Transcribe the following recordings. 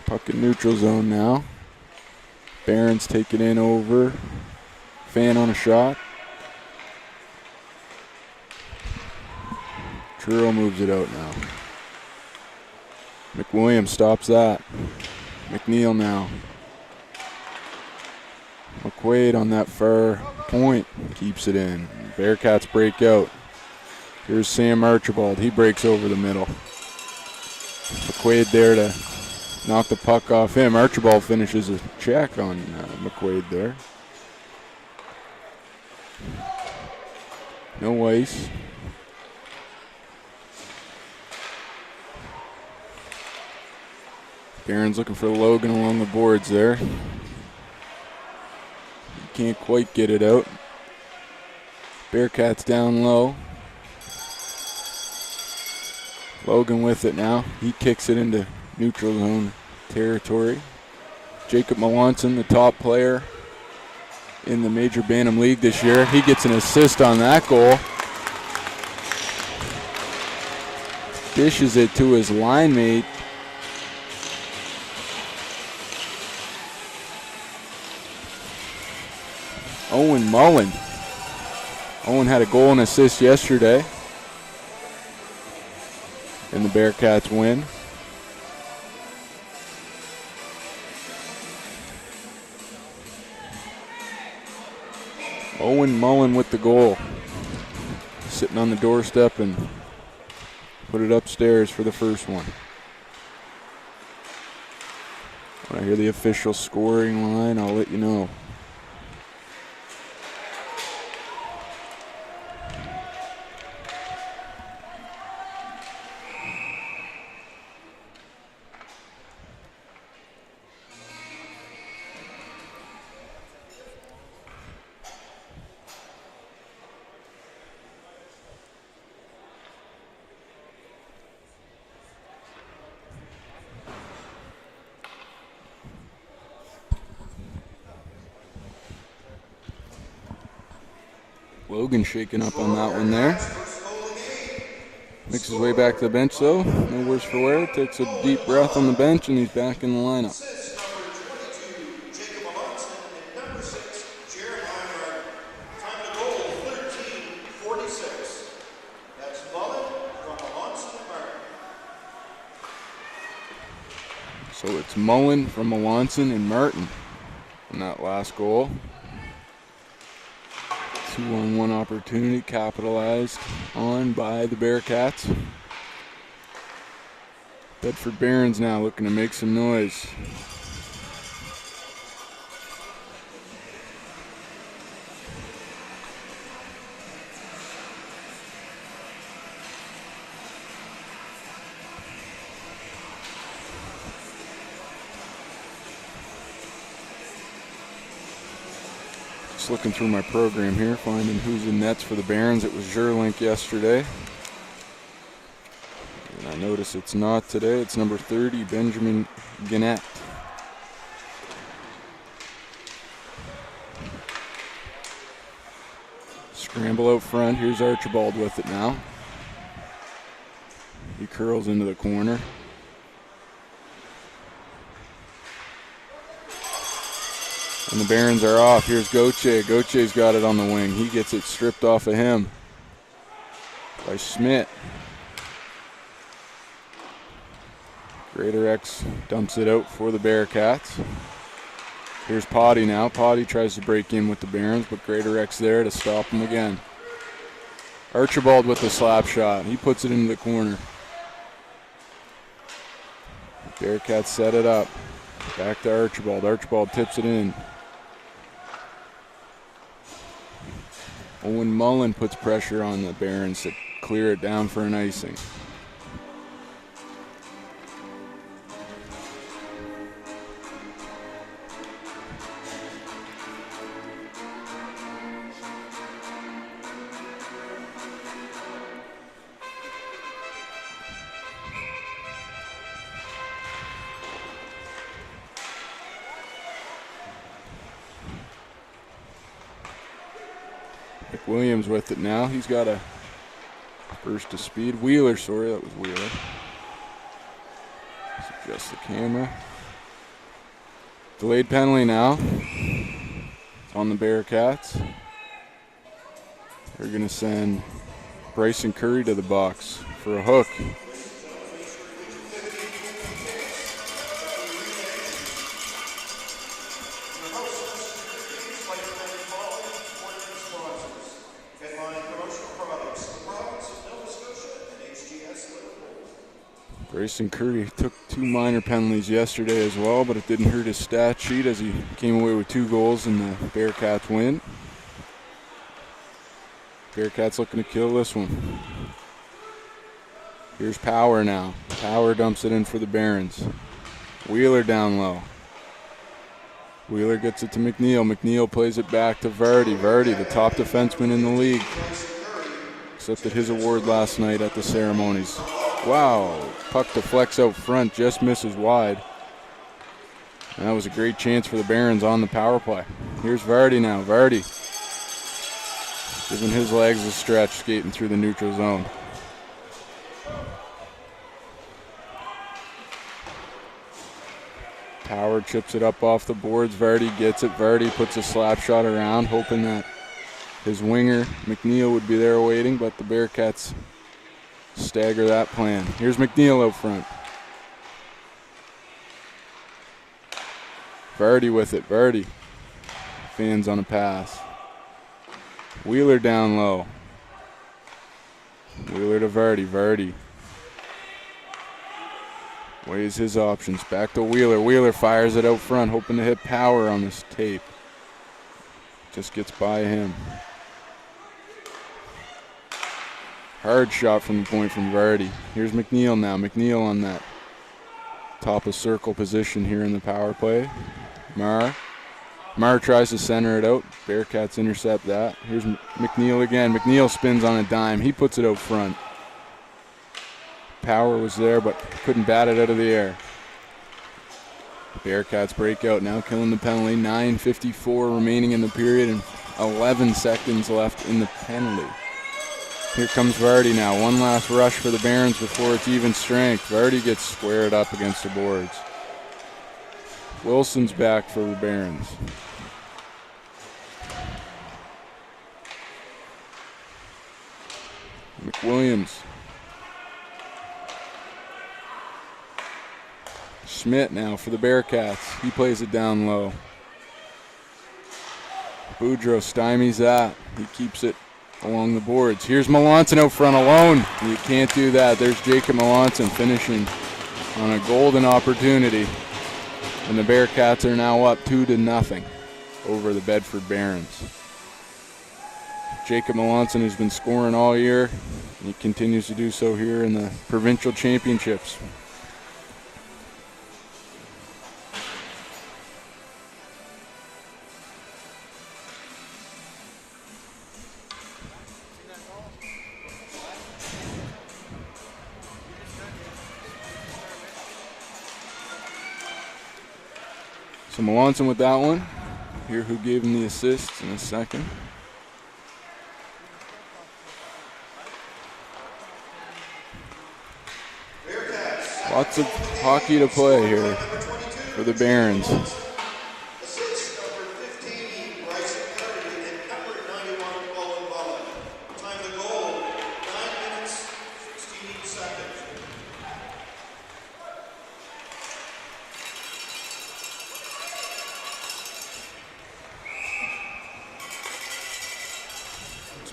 Puck in neutral zone now. Barons take it in over. Fan on a shot. Truro moves it out now. McWilliams stops that. McNeil now. McQuaid on that far point. Keeps it in. Bearcats break out. Here's Sam Archibald. He breaks over the middle. McQuaid there to knock the puck off him. Archibald finishes a check on McQuaid there. No ice. Barron's looking for Logan along the boards there. He can't quite get it out. Bearcats down low. Logan with it now. He kicks it into neutral zone territory. Jacob Melanson, the top player in the Major Bantam League this year. He gets an assist on that goal. Dishes it to his line mate. Owen Mullen. Owen had a goal and assist yesterday. And the Bearcats win. Owen Mullen with the goal. Sitting on the doorstep and put it upstairs for the first one. When I hear the official scoring line, I'll let you know. Logan shaking up on that one there. Makes his way back to the bench though. No worse for wear. Takes a deep breath on the bench and he's back in the lineup. So it's Mullen from Melanson and Martin in that last goal. 2-on-1 opportunity capitalized on by the Bearcats. Bedford Barons now looking to make some noise. Looking through my program here, finding who's in nets for the Barons. It was Zerlink yesterday. And I notice it's not today. It's number 30, Benjamin Gannett. Scramble out front. Here's Archibald with it now. He curls into the corner. And the Barons are off. Here's Gauthier. Gauthier's got it on the wing. He gets it stripped off of him by Schmidt. Greater X dumps it out for the Bearcats. Here's Potty now. Potty tries to break in with the Barons, but Greater X there to stop him again. Archibald with the slap shot. He puts it into the corner. Bearcats set it up. Back to Archibald. Archibald tips it in. Owen Mullen puts pressure on the Barons to clear it down for an icing. Williams with it now. He's got a burst of speed. Wheeler, sorry, that was Wheeler. Let's adjust the camera. Delayed penalty now. It's on the Bearcats. They're going to send Bryson Curry to the box for a hook. Bryson Curry took 2 minor penalties yesterday as well, but it didn't hurt his stat sheet as he came away with 2 goals in the Bearcats win. Bearcats looking to kill this one. Here's Power now. Power dumps it in for the Barons. Wheeler down low. Wheeler gets it to McNeil. McNeil plays it back to Vardy. Vardy, the top defenseman in the league. Accepted his award last night at the ceremonies. Wow, puck deflects out front, just misses wide. And that was a great chance for the Barons on the power play. Here's Vardy now. Vardy giving his legs a stretch, skating through the neutral zone. Power chips it up off the boards. Vardy gets it. Vardy puts a slap shot around, hoping that his winger, McNeil, would be there waiting, but the Bearcats stagger that plan. Here's McNeil out front. Vardy with it. Vardy. Fans on a pass. Wheeler down low. Wheeler to Vardy. Vardy weighs his options. Back to Wheeler. Wheeler fires it out front, hoping to hit Power on this tape. Just gets by him. Hard shot from the point from Vardy. Here's McNeil now. McNeil on that top of circle position here in the power play. Marr tries to center it out. Bearcats intercept that. Here's McNeil again. McNeil spins on a dime. He puts it out front. Power was there, but couldn't bat it out of the air. Bearcats break out now, killing the penalty. 9:54 remaining in the period and 11 seconds left in the penalty. Here comes Vardy now. One last rush for the Barons before it's even strength. Vardy gets squared up against the boards. Wilson's back for the Barons. McWilliams. Schmidt now for the Bearcats. He plays it down low. Boudreau stymies that. He keeps it along the boards. Here's Melanson out front alone. You can't do that. There's Jacob Melanson finishing on a golden opportunity. And the Bearcats are now up 2-0 over the Bedford Barons. Jacob Melanson has been scoring all year. He continues to do so here in the provincial championships. So Melanson with that one. Here who gave him the assist in a second. Lots of hockey to play here for the Barons.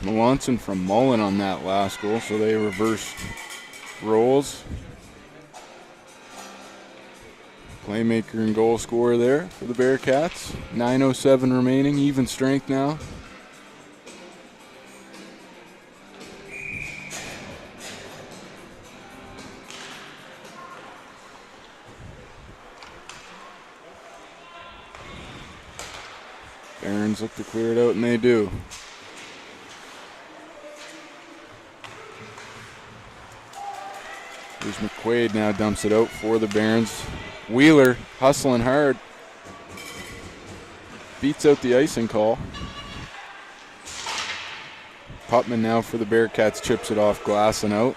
Melanson from Mullen on that last goal, so they reversed roles. Playmaker and goal scorer there for the Bearcats. 9:07 remaining, even strength now. Barons look to clear it out, and they do. Here's McQuaid now dumps it out for the Barons. Wheeler hustling hard. Beats out the icing call. Putman now for the Bearcats chips it off glass and out.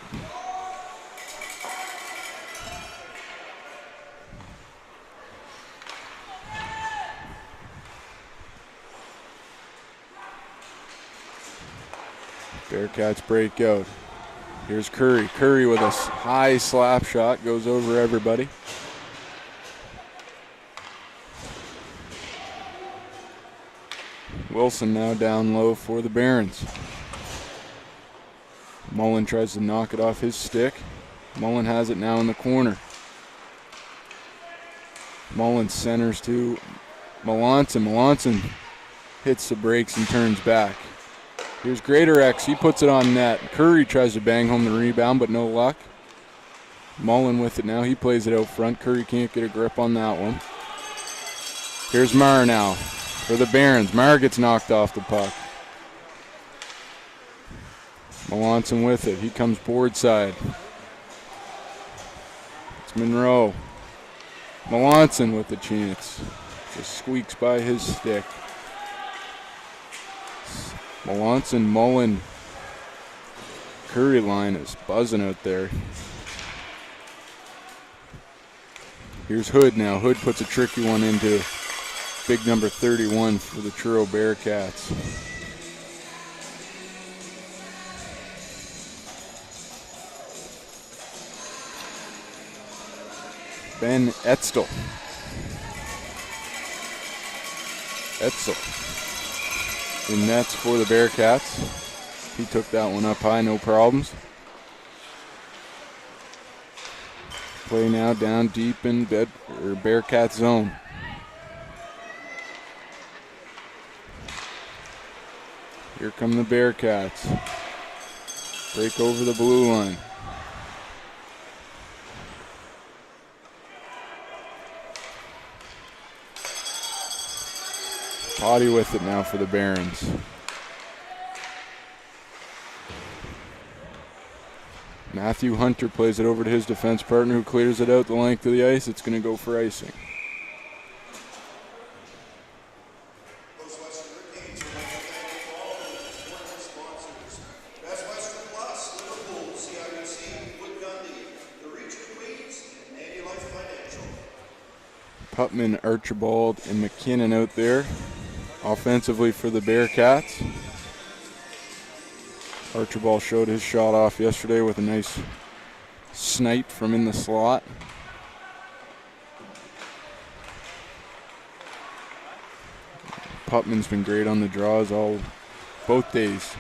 Bearcats break out. Here's Curry. Curry with a high slap shot. Goes over everybody. Wilson now down low for the Barons. Mullen tries to knock it off his stick. Mullen has it now in the corner. Mullen centers to Melanson. Melanson hits the brakes and turns back. Here's Greatorex. He puts it on net. Curry tries to bang home the rebound, but no luck. Mullen with it now. He plays it out front. Curry can't get a grip on that one. Here's Marr now for the Barons. Marr gets knocked off the puck. Melanson with it. He comes board side. It's Monroe. Melanson with the chance. Just squeaks by his stick. Melanson, Mullen, Curry line is buzzing out there. Here's Hood now. Hood puts a tricky one into big number 31 for the Truro Bearcats. Ben Etzel. In nets for the Bearcats. He took that one up high, no problems. Play now down deep in Bearcat zone. Here come the Bearcats. Break over the blue line. Potty with it now for the Barons. Matthew Hunter plays it over to his defense partner who clears it out the length of the ice. It's going to go for icing. Putman, Archibald, and McKinnon out there offensively for the Bearcats. Archibald showed his shot off yesterday with a nice snipe from in the slot. Putman's been great on the draws both days.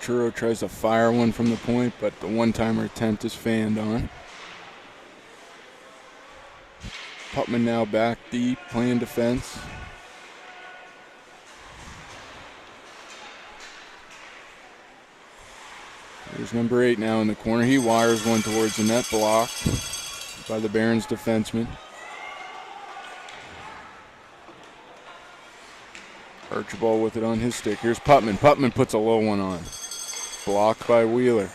Truro tries to fire one from the point, but the one-timer attempt is fanned on. Putman now back deep, playing defense. There's number 8 now in the corner. He wires one towards the net, blocked by the Barons defenseman. Archibald with it on his stick. Here's Putman. Putman puts a low one on. Blocked by Wheeler.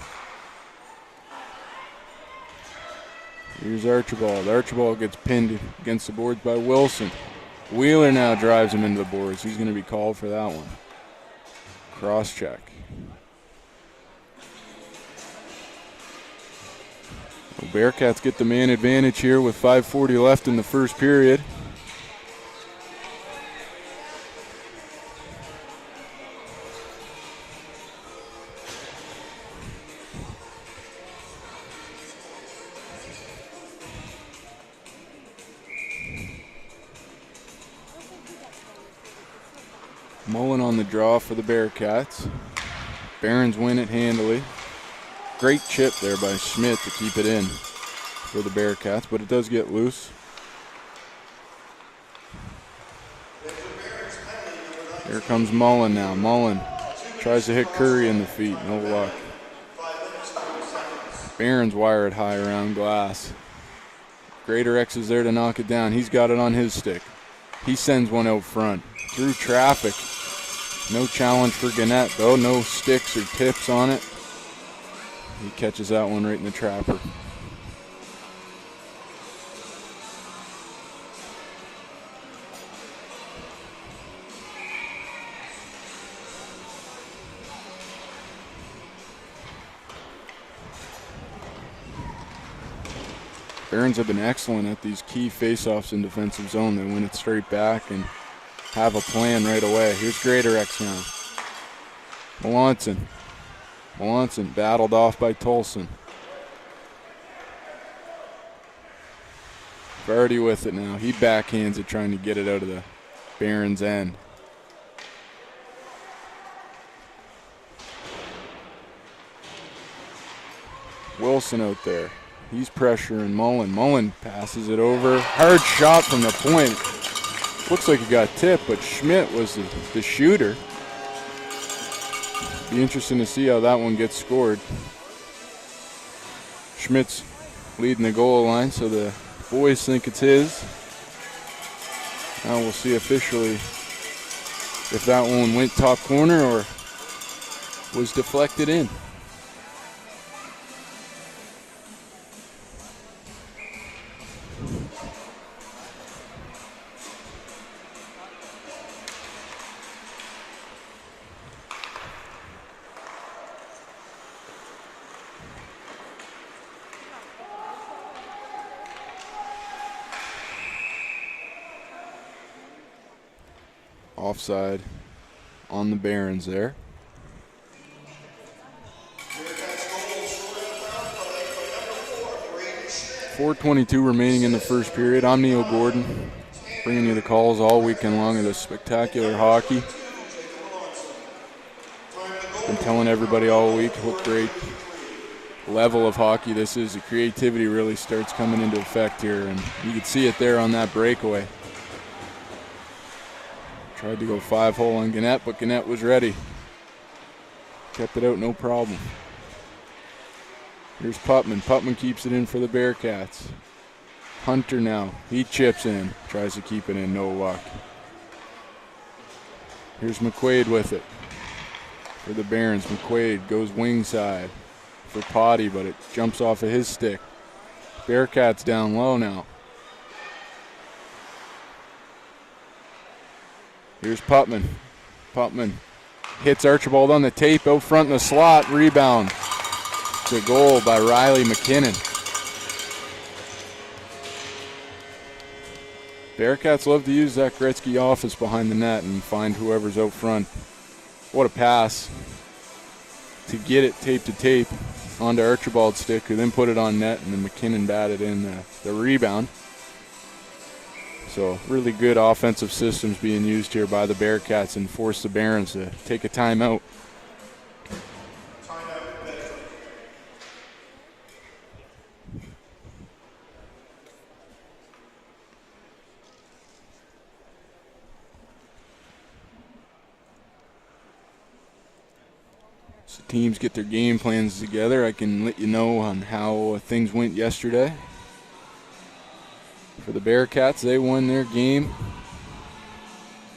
Here's Archibald. Archibald gets pinned against the boards by Wilson. Wheeler now drives him into the boards. He's going to be called for that one. Cross check. Well, Bearcats get the man advantage here with 5:40 left in the first period. Mullen on the draw for the Bearcats. Barons win it handily. Great chip there by Schmidt to keep it in for the Bearcats, but it does get loose. Here comes Mullen now. Mullen tries to hit Curry in the feet. No luck. Barons wire it high around glass. Greatorex is there to knock it down. He's got it on his stick. He sends one out front. Through traffic. No challenge for Gannett, though. No sticks or tips on it. He catches that one right in the trapper. Barons have been excellent at these key face-offs in defensive zone. They win it straight back and have a plan right away. Here's Greatorex now. Melanson battled off by Tolson. Vardy with it now. He backhands it, trying to get it out of the Barons' end. Wilson out there. He's pressuring Mullen. Mullen passes it over. Hard shot from the point. Looks like he got tipped, but Schmidt was the shooter. Be interesting to see how that one gets scored. Schmidt's leading the goal line, so the boys think it's his. Now we'll see officially if that one went top corner or was deflected in. Offside on the Barons there. .4:22 remaining in the first period. I'm Neil Gordon, bringing you the calls all weekend long of this spectacular hockey. Been telling everybody all week what great level of hockey this is. The creativity really starts coming into effect here, and you can see it there on that breakaway. Tried to go 5-hole on Gannett, but Gannett was ready. Kept it out, no problem. Here's Putman. Putman keeps it in for the Bearcats. Hunter now. He chips in. Tries to keep it in, no luck. Here's McQuaid with it for the Barons. McQuaid goes wing side for Potty, but it jumps off of his stick. Bearcats down low now. Here's Putman. Putman hits Archibald on the tape, out front in the slot, rebound. It's a goal by Riley McKinnon. Bearcats love to use that Gretzky office behind the net and find whoever's out front. What a pass to get it tape to tape onto Archibald's stick, who then put it on net, and then McKinnon batted in the rebound. So really good offensive systems being used here by the Bearcats and force the Barons to take a timeout. So teams get their game plans together. I can let you know on how things went yesterday. For the Bearcats, they won their game,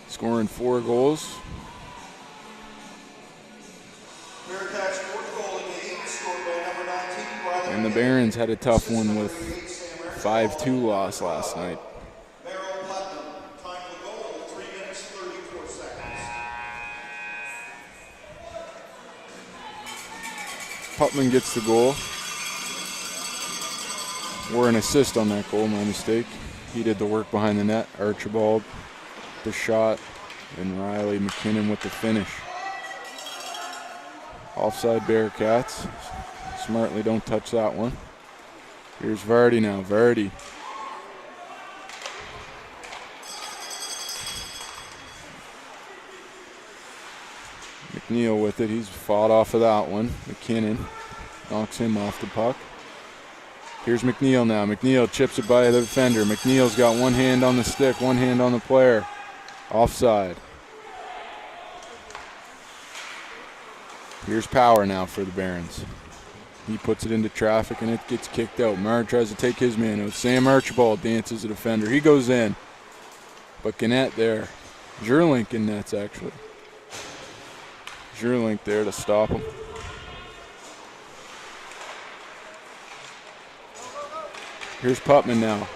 scoring 4 goals. Bearcats' fourth goal of the game, scored by number 19. And the Barons had a tough one with 5-2 loss last night. Merrill Putnam, time of the goal, 3 minutes, 34 seconds. Putman gets the goal. Or an assist on that goal, my mistake. He did the work behind the net. Archibald, the shot, and Riley McKinnon with the finish. Offside Bearcats. Smartly don't touch that one. Here's Vardy now. Vardy. McNeil with it. He's fought off of that one. McKinnon knocks him off the puck. Here's McNeil now. McNeil chips it by the defender. McNeil's got one hand on the stick, one hand on the player. Offside. Here's Power now for the Barons. He puts it into traffic and it gets kicked out. Murray tries to take his man out. Sam Archibald dances the defender. He goes in. But Gannett there. Jurlink in nets, actually. Zerlink there to stop him. Here's Putman now.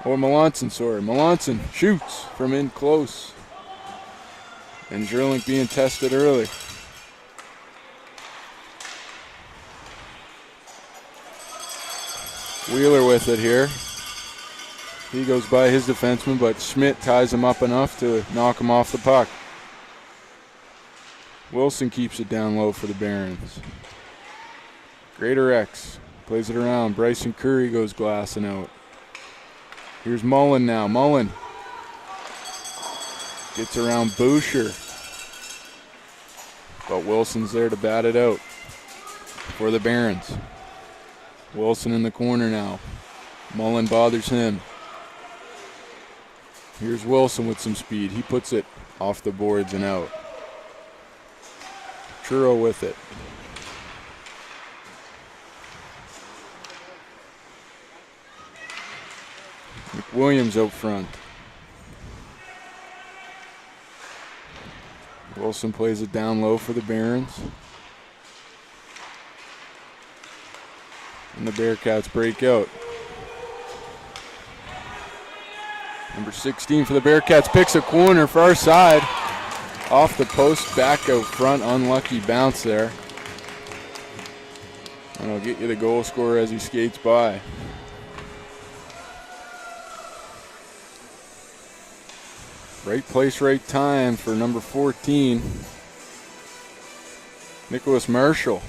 Or Melanson, sorry. Melanson shoots from in close. And Zerlink being tested early. Wheeler with it here. He goes by his defenseman, but Schmidt ties him up enough to knock him off the puck. Wilson keeps it down low for the Barons. Greater X plays it around. Bryson Curry goes glassing out. Here's Mullen now. Mullen gets around Boucher. But Wilson's there to bat it out for the Barons. Wilson in the corner now. Mullen bothers him. Here's Wilson with some speed. He puts it off the boards and out. Truro with it. McWilliams out front. Wilson plays it down low for the Barons. And the Bearcats break out. Number 16 for the Bearcats picks a corner far side. Off the post, back out front. Unlucky bounce there. And I'll get you the goal scorer as he skates by. Right place, right time for number 14, Nicholas Marshall.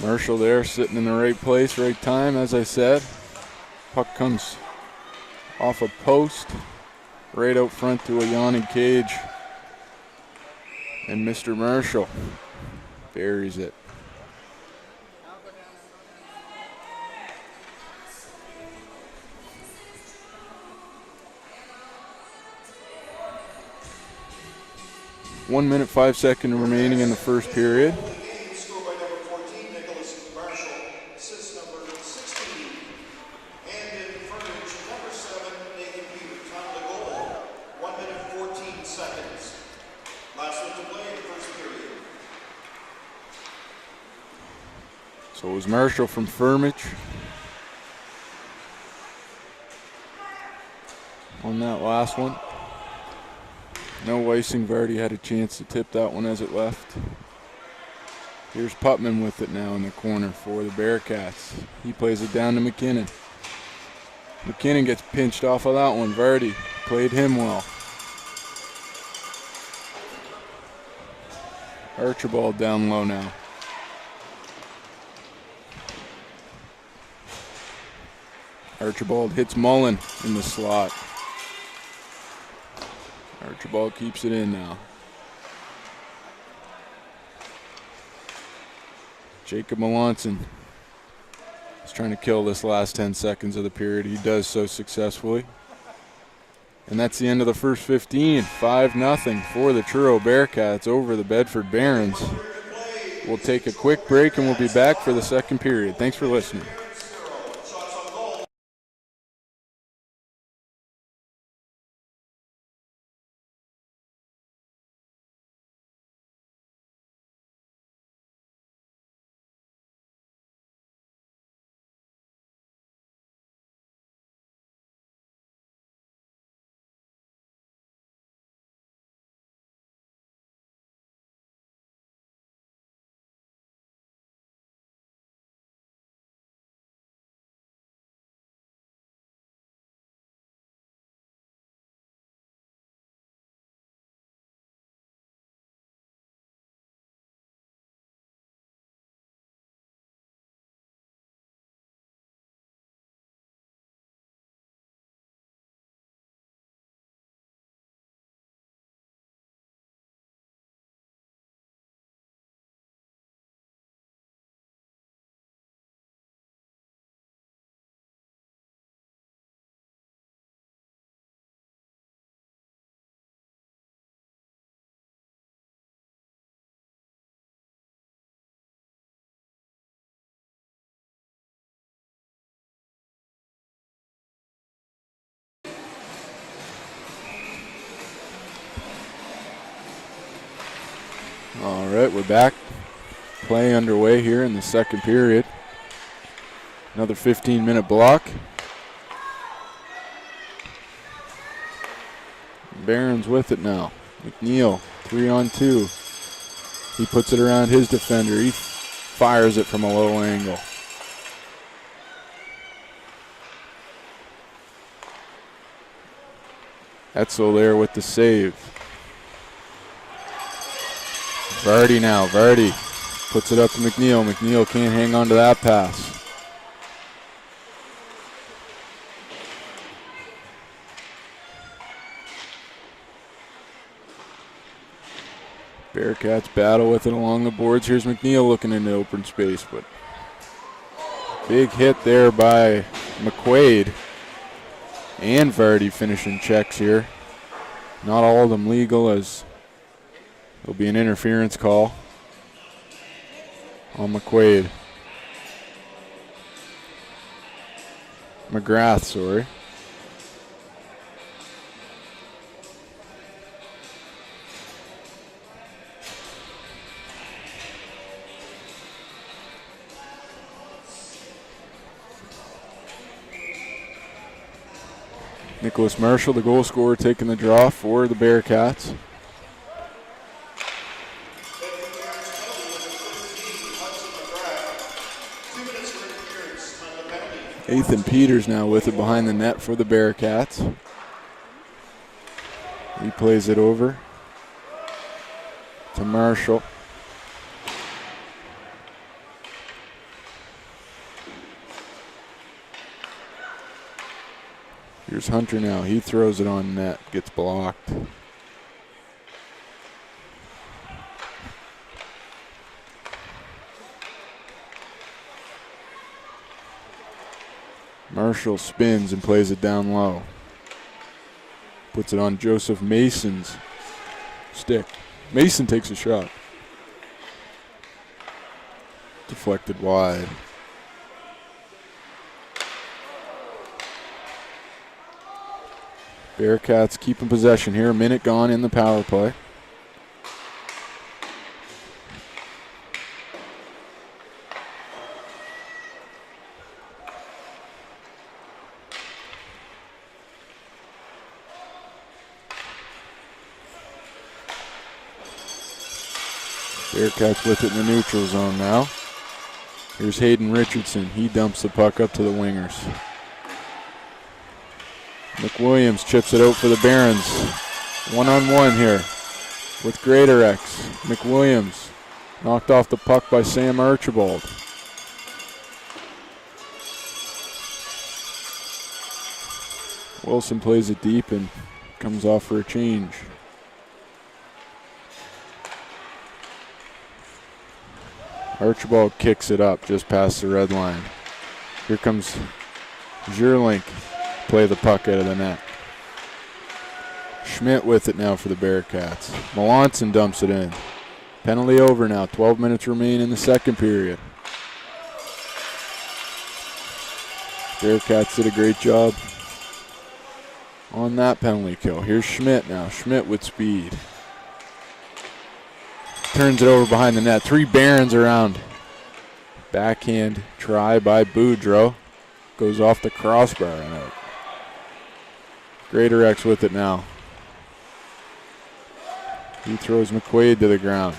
Marshall there sitting in the right place, right time, as I said. Puck comes off a post, right out front to a yawning cage. And Mr. Marshall buries it. One minute, 5 seconds remaining in the first period. Scored by number 14, Nicholas Marshall. Assist number 16. And in furniture, number 7, Nathan Peters. Time to goal. 1 minute, 14 seconds. Last one to play in the first period. So it was Marshall from Firmich on that last one. No Weissing. Vardy had a chance to tip that one as it left. Here's Putman with it now in the corner for the Bearcats. He plays it down to McKinnon. McKinnon gets pinched off of that one. Vardy played him well. Archibald down low now. Archibald hits Mullen in the slot. Archibald keeps it in now. Jacob Melanson is trying to kill this last 10 seconds of the period. He does so successfully. And that's the end of the first 15. 5-0 for the Truro Bearcats over the Bedford Barons. We'll take a quick break and we'll be back for the second period. Thanks for listening. All right, we're back. Play underway here in the second period. Another 15-minute block. Barron's with it now. McNeil, 3-on-2. He puts it around his defender. He fires it from a low angle. Etzel there with the save. Vardy now. Vardy puts it up to McNeil. McNeil can't hang on to that pass. Bearcats battle with it along the boards. Here's McNeil looking into open space, but big hit there by McQuaid. And Vardy finishing checks here. Not all of them legal, as there'll be an interference call on McQuaid. McGrath, sorry. Nicholas Marshall, the goal scorer, taking the draw for the Bearcats. Ethan Peters now with it behind the net for the Bearcats. He plays it over to Marshall. Here's Hunter now. He throws it on net, gets blocked. Marshall spins and plays it down low. Puts it on Joseph Mason's stick. Mason takes a shot. Deflected wide. Bearcats keeping possession here. A minute gone in the power play. Bearcats with it in the neutral zone now. Here's Hayden Richardson. He dumps the puck up to the wingers. McWilliams chips it out for the Barons. One-on-one here with Greatorex. McWilliams knocked off the puck by Sam Archibald. Wilson plays it deep and comes off for a change. Archibald kicks it up just past the red line. Here comes Zierlink. Play the puck out of the net. Schmidt with it now for the Bearcats. Melanson dumps it in. Penalty over now. 12 minutes remain in the second period. Bearcats did a great job on that penalty kill. Here's Schmidt now. Schmidt with speed. Turns it over behind the net. 3 Barons around. Backhand try by Boudreau. Goes off the crossbar and out. Greatorex with it now. He throws McQuaid to the ground.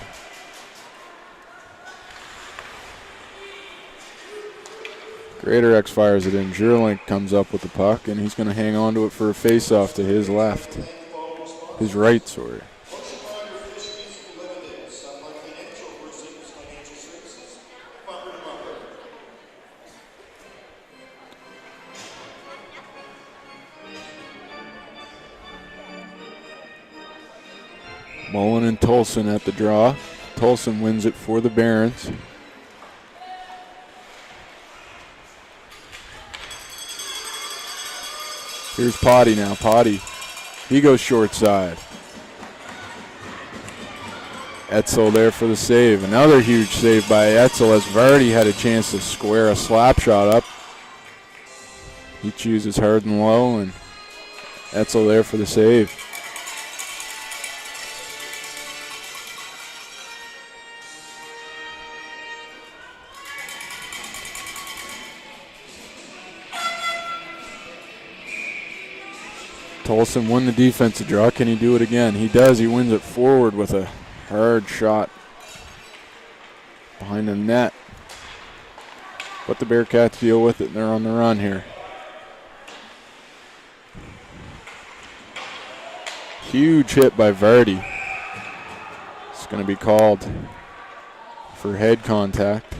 Greatorex fires it in. Zierlink comes up with the puck, and he's going to hang on to it for a face-off to his left. His right, sorry. Mullen and Tolson at the draw. Tolson wins it for the Barons. Here's Potty now. Potty. He goes short side. Etzel there for the save. Another huge save by Etzel as Vardy had a chance to square a slap shot up. He chooses hard and low, and Etzel there for the save. Tolson won the defensive draw. Can he do it again? He does. He wins it forward with a hard shot behind the net. But the Bearcats deal with it, and they're on the run here. Huge hit by Vardy. It's going to be called for head contact.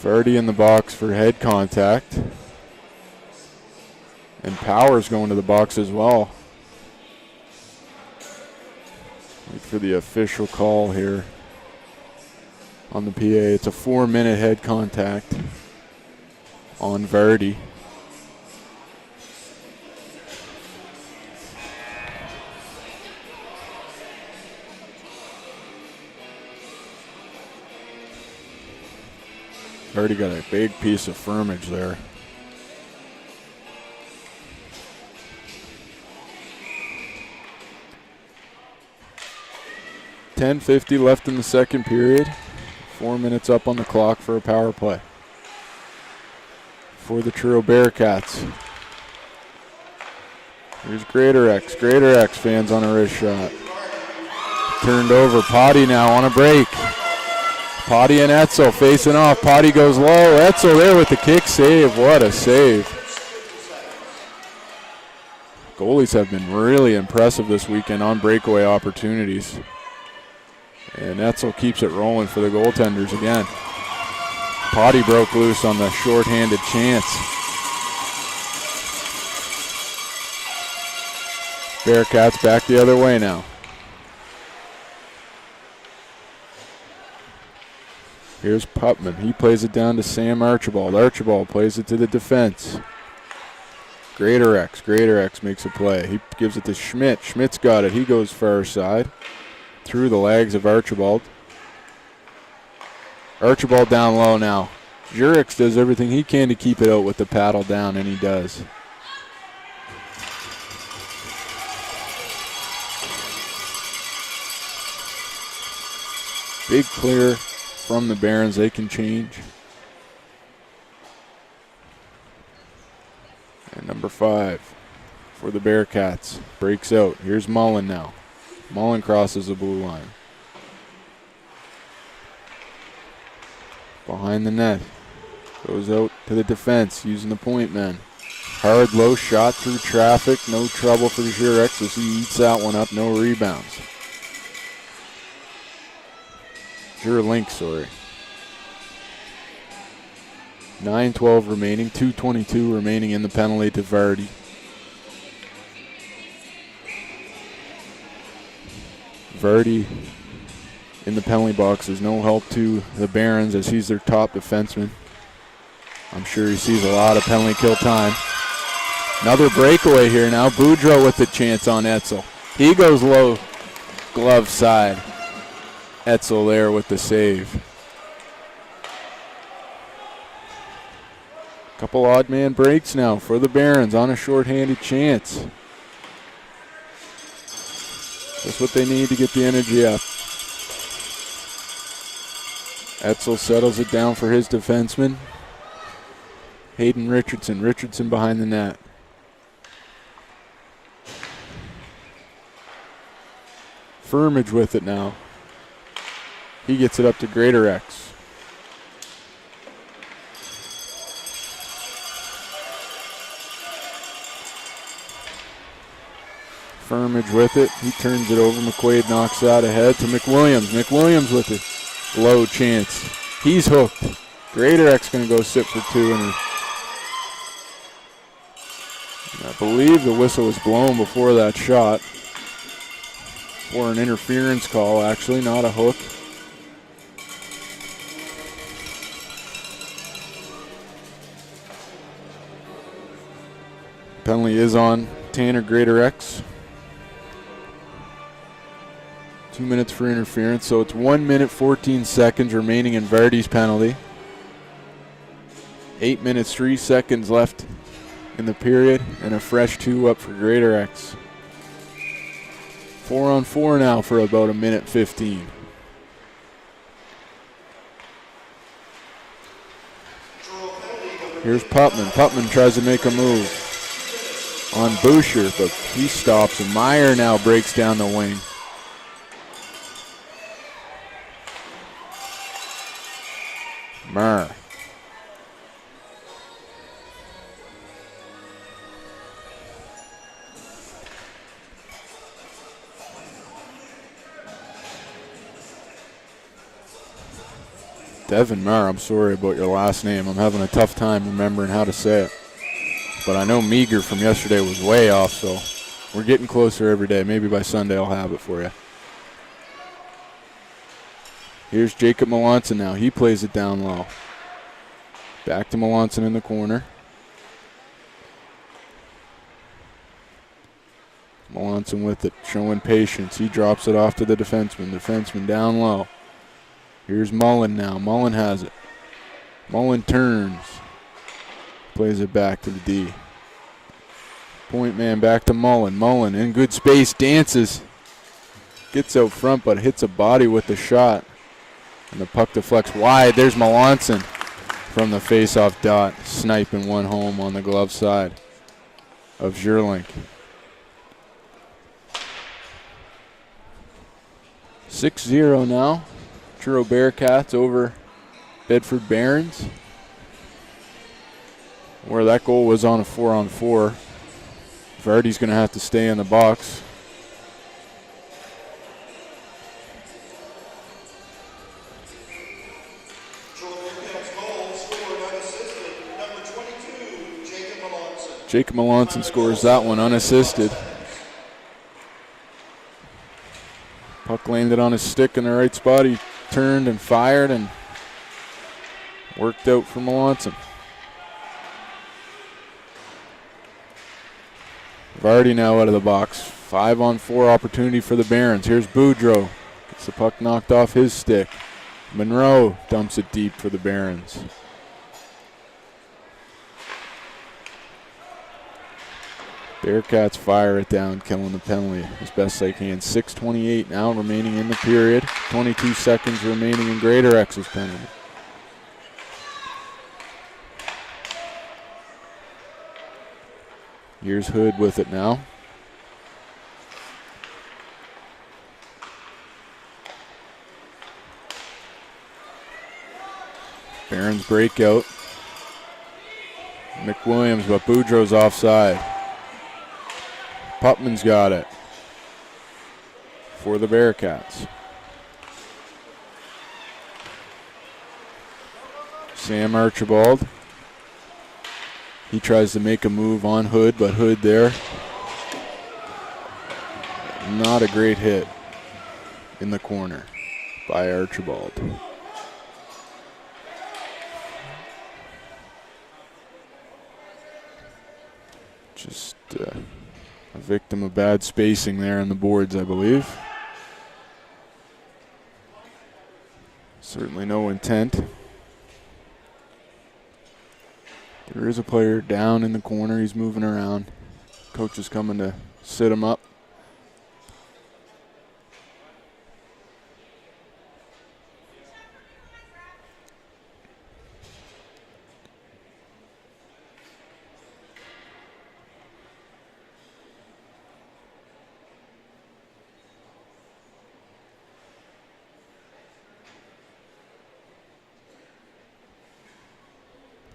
Vardy in the box for head contact. And Powers going to the box as well. Wait for the official call here on the PA. It's a 4-minute head contact on Vardy. Already got a big piece of firmage there. .50 left in the second period. 4 minutes up on the clock for a power play for the Truro Bearcats. Here's Greater X. Greater X fans on a wrist shot. Turned over. Potty now on a break. Potty and Etzel facing off. Potty goes low. Etzel there with the kick save. What a save. Goalies have been really impressive this weekend on breakaway opportunities. And Etzel keeps it rolling for the goaltenders again. Potty broke loose on the shorthanded chance. Bearcats back the other way now. Here's Putman. He plays it down to Sam Archibald. Archibald plays it to the defense. Greater X. Greater X makes a play. He gives it to Schmidt. Schmidt's got it. He goes far side. Through the legs of Archibald. Archibald down low now. Jurix does everything he can to keep it out with the paddle down, and he does. Big clear from the Barons. They can change. And number 5 for the Bearcats breaks out. Here's Mullen now. Mullen crosses the blue line. Behind the net. Goes out to the defense using the point man. Hard low shot through traffic. No trouble for Jurek as he eats that one up. No rebounds. Link, sorry. 9:12 remaining. 2:22 remaining in the penalty to Vardy. Vardy in the penalty box is no help to the Barons as he's their top defenseman. I'm sure he sees a lot of penalty kill time. Another breakaway here now. Boudreau with the chance on Etzel. He goes low, glove side. Etzel there with the save. Couple odd man breaks now for the Barons on a shorthanded chance. That's what they need to get the energy up. Etzel settles it down for his defenseman. Hayden Richardson. Richardson behind the net. Firmage with it now. He gets it up to Greater X. Firmage with it. He turns it over. McQuaid knocks that ahead to McWilliams. McWilliams with it. Low chance. He's hooked. Greater X going to go sit for 2. And I believe the whistle was blown before that shot. For an interference call, actually, not a hook. Penalty is on Tanner Greater X. 2 minutes for interference, so it's 1 minute 14 seconds remaining in Vardy's penalty. 8 minutes 3 seconds left in the period, and a fresh 2 up for Greater X. 4-on-4 now for about a minute 15. Here's Putman. Putman tries to make a move on Boucher, but he stops, and Meyer now breaks down the wing. Murr. Devin Murr, I'm sorry about your last name. I'm having a tough time remembering how to say it. But I know Meager from yesterday was way off, so we're getting closer every day. Maybe by Sunday I'll have it for you. Here's Jacob Melanson now. He plays it down low. Back to Melanson in the corner. Melanson with it, showing patience. He drops it off to the defenseman. Defenseman down low. Here's Mullen now. Mullen has it. Mullen turns. Plays it back to the D. Point man back to Mullen. Mullen in good space, dances. Gets out front, but hits a body with the shot. And the puck deflects wide. There's Melanson from the face-off dot, sniping one home on the glove side of Zierlink. 6-0 now. Truro Bearcats over Bedford Barons. Where that goal was on a 4-on-4. Vardy's going to have to stay in the box. Jacob Melanson scores that one unassisted. Puck landed on his stick in the right spot. He turned and fired and worked out for Melanson. Vardy now out of the box. 5-on-4 opportunity for the Barons. Here's Boudreau. Gets the puck knocked off his stick. Monroe dumps it deep for the Barons. Bearcats fire it down, killing the penalty as best they can. 6:28 now remaining in the period. 22 seconds remaining in Greater X's penalty. Here's Hood with it now. Barons breakout. McWilliams, but Boudreau's offside. Putman's got it for the Bearcats. Sam Archibald. He tries to make a move on Hood, but Hood there. Not a great hit in the corner by Archibald. Just a victim of bad spacing there on the boards, I believe. Certainly no intent. There is a player down in the corner. He's moving around. Coach is coming to sit him up.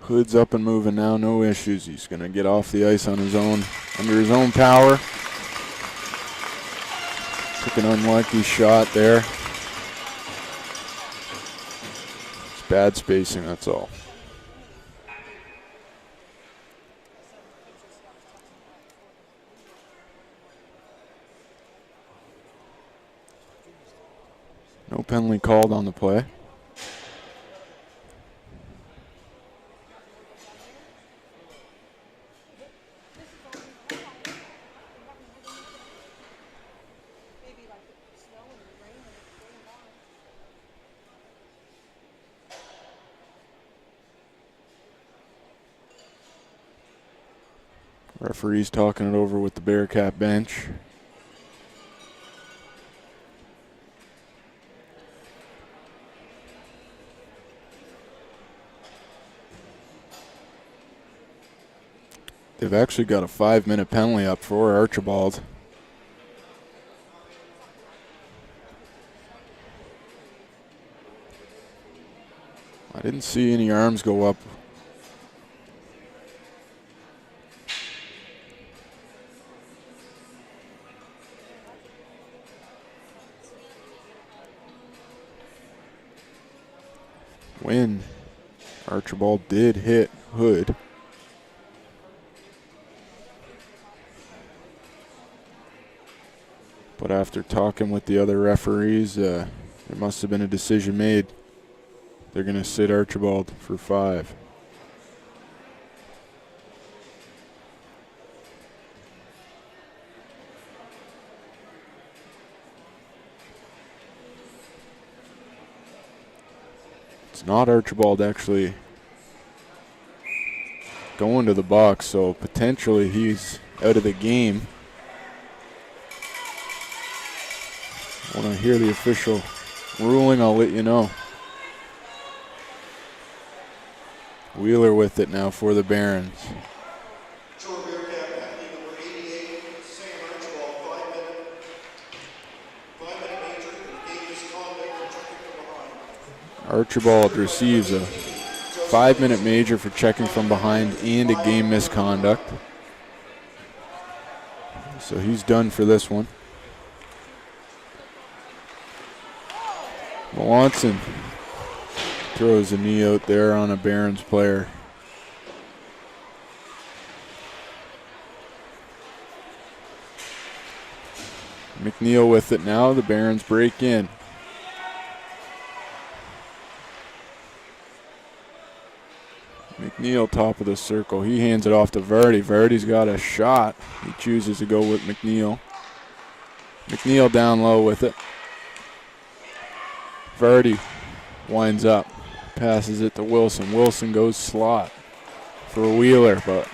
Hood's up and moving now, no issues. He's going to get off the ice on his own, under his own power. Took an unlucky shot there. It's bad spacing, that's all. No penalty called on the play. Referee's talking it over with the Bearcat bench. They've actually got a 5-minute penalty up for Archibald. I didn't see any arms go up. When Archibald did hit Hood. But after talking with the other referees, there must have been a decision made. They're going to sit Archibald for 5. It's not Archibald actually going to the box, so potentially he's out of the game. When I hear the official ruling, I'll let you know. Wheeler with it now for the Barons. Truro Bearcat penalty number 88, Sam Archibald, 5-minute major, game misconduct for checking from behind. Archibald receives a 5-minute major for checking from behind and a game misconduct. So he's done for this one. Melanson throws a knee out there on a Barons player. McNeil with it now. The Barons break in. McNeil top of the circle. He hands it off to Verdi. Verdi's got a shot. He chooses to go with McNeil. McNeil down low with it. Verdi winds up. Passes it to Wilson. Wilson goes slot for a Wheeler, but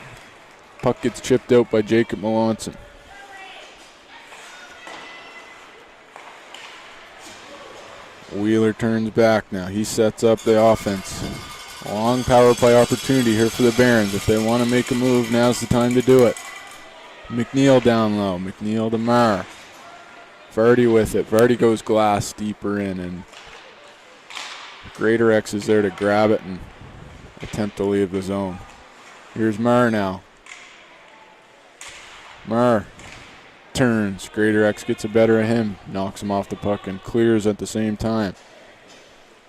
puck gets chipped out by Jacob Melanson. Wheeler turns back now. He sets up the offense. A long power play opportunity here for the Barons. If they want to make a move, now's the time to do it. McNeil down low. McNeil to Marr. Verdi with it. Verdi goes glass deeper in, and Greater X is there to grab it and attempt to leave the zone. Here's Marr now. Marr turns. Greater X gets the better of him, knocks him off the puck and clears at the same time.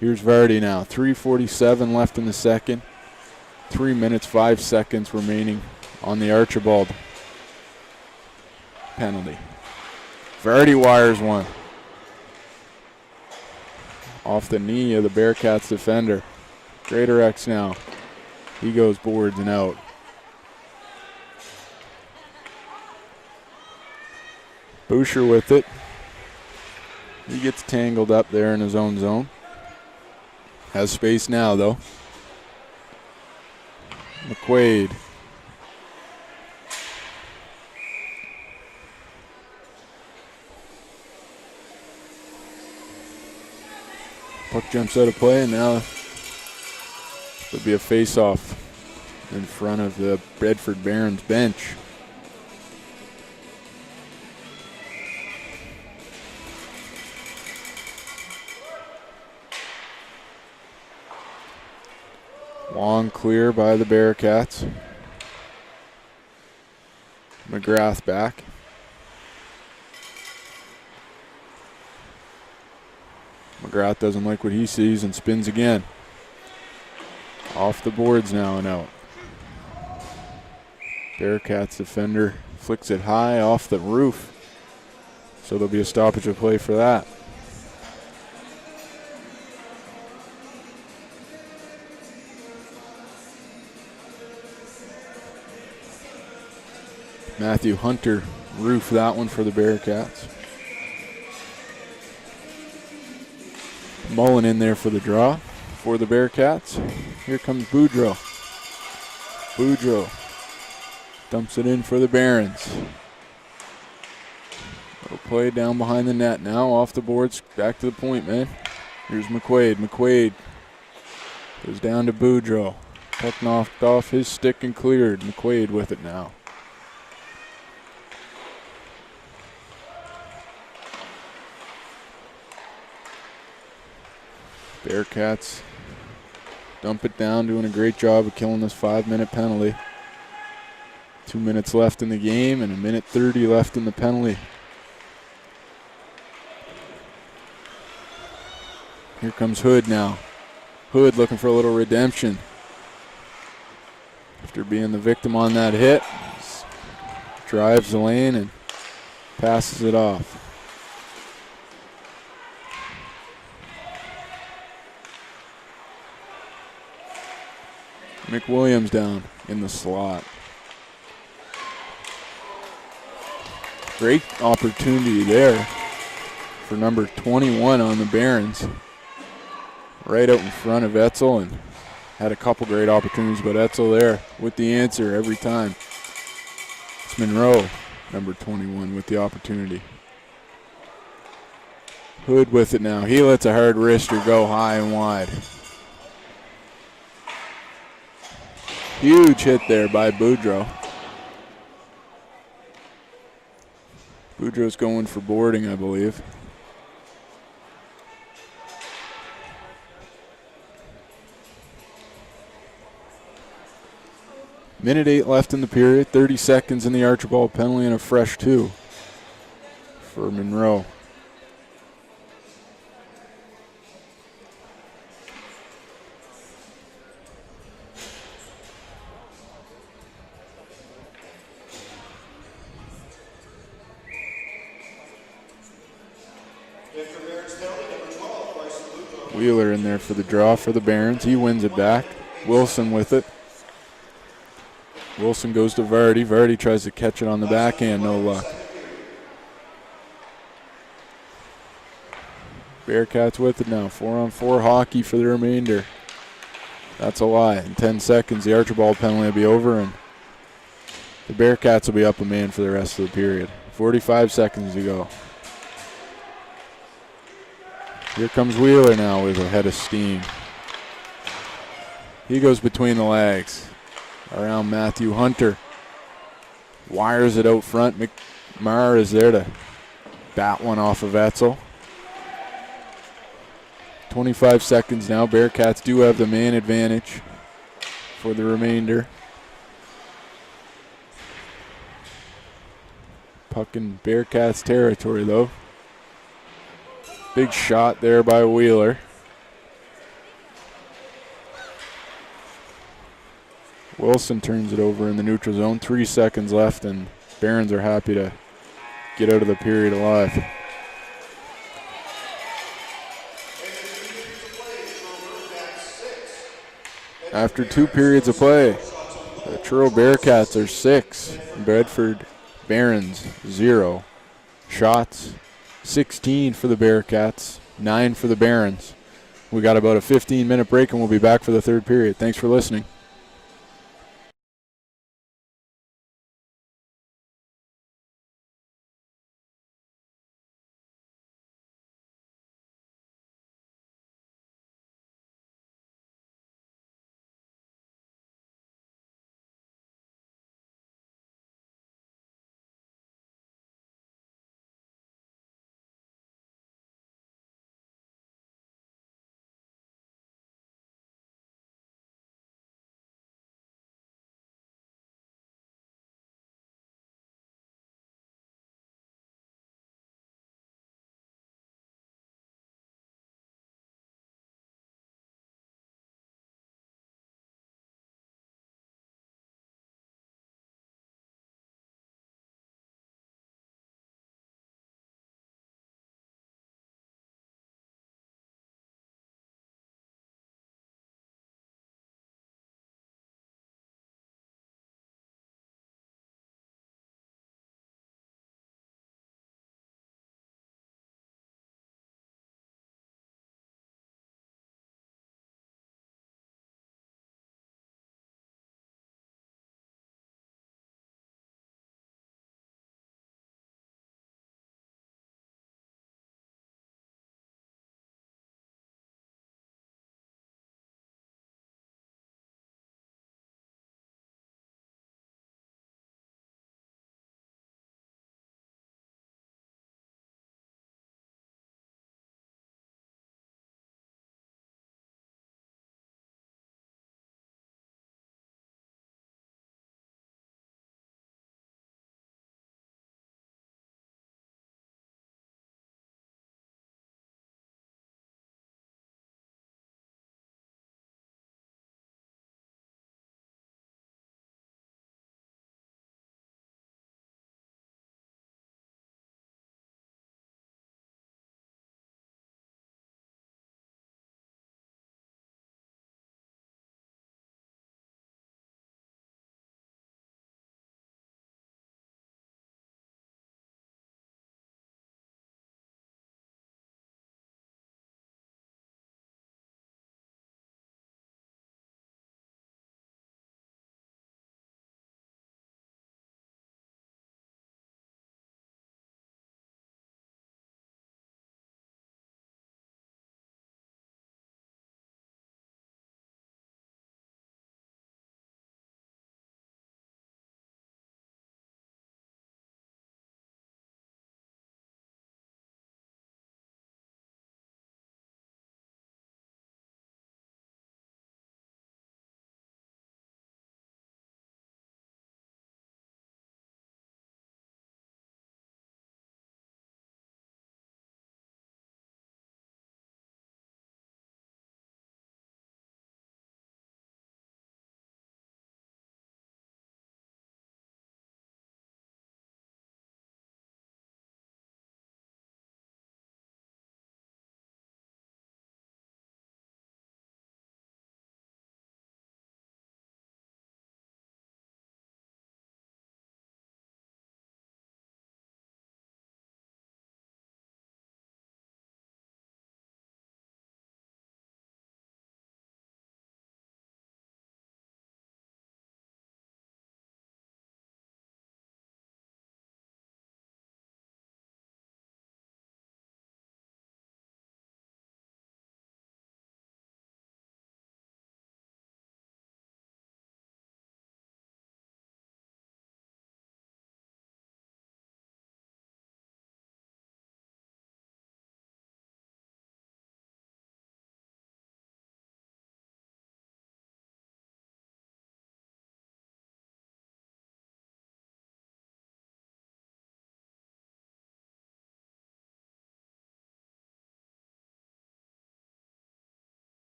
Here's Verdi now. 3:47 left in the second. 3 minutes, 5 seconds remaining on the Archibald penalty. Verdi wires one. Off the knee of the Bearcats defender. Greater X now. He goes boards and out. Boucher with it. He gets tangled up there in his own zone. Has space now, though. McQuaid. Puck jumps out of play, and now there'll be a face-off in front of the Bedford Barons bench. Long clear by the Bearcats. McGrath back. McGrath doesn't like what he sees and spins again. Off the boards now and out. Bearcats defender flicks it high off the roof. So there'll be a stoppage of play for that. Matthew Hunter roofed that one for the Bearcats. Mullen in there for the draw for the Bearcats. Here comes Boudreau. Boudreau Dumps it in for the Barons. Little play down behind the net now. Off the boards. Back to the point, man. Here's McQuaid. McQuaid goes down to Boudreau. Puck knocked off his stick and cleared. McQuaid with it now. Bearcats dump it down, doing a great job of killing this 5-minute penalty. 2 minutes left in the game and 1:30 left in the penalty. Here comes Hood now. Hood looking for a little redemption. After being the victim on that hit, drives the lane and passes it off. McWilliams down in the slot. Great opportunity there for number 21 on the Barons. Right out in front of Etzel, and had a couple great opportunities, but Etzel there with the answer every time. It's Monroe, number 21, with the opportunity. Hood with it now. He lets a hard wrister go high and wide. Huge hit there by Boudreau. Boudreau's going for boarding, I believe. Minute 8 left in the period, 30 seconds in the Archibald penalty, and a fresh 2 for Monroe. Wheeler in there for the draw for the Barons. He wins it back. Wilson with it. Wilson goes to Vardy. Vardy tries to catch it on the backhand, no luck. Bearcats with it now. 4-on-4 hockey for the remainder. That's a lie. In 10 seconds, the Archibald penalty will be over, and the Bearcats will be up a man for the rest of the period. 45 seconds to go. Here comes Wheeler now with a head of steam. He goes between the legs around Matthew Hunter. Wires it out front. McMarr is there to bat one off of Etzel. 25 seconds now. Bearcats do have the man advantage for the remainder. Puck in Bearcats territory though. Big shot there by Wheeler. Wilson turns it over in the neutral zone. 3 seconds left, and Barons are happy to get out of the period alive. After 2 periods of play, the Truro Bearcats are 6. Bedford Barons 0. Shots 16 for the Bearcats, 9 for the Barons. We got about a 15-minute break, and we'll be back for the third period. Thanks for listening.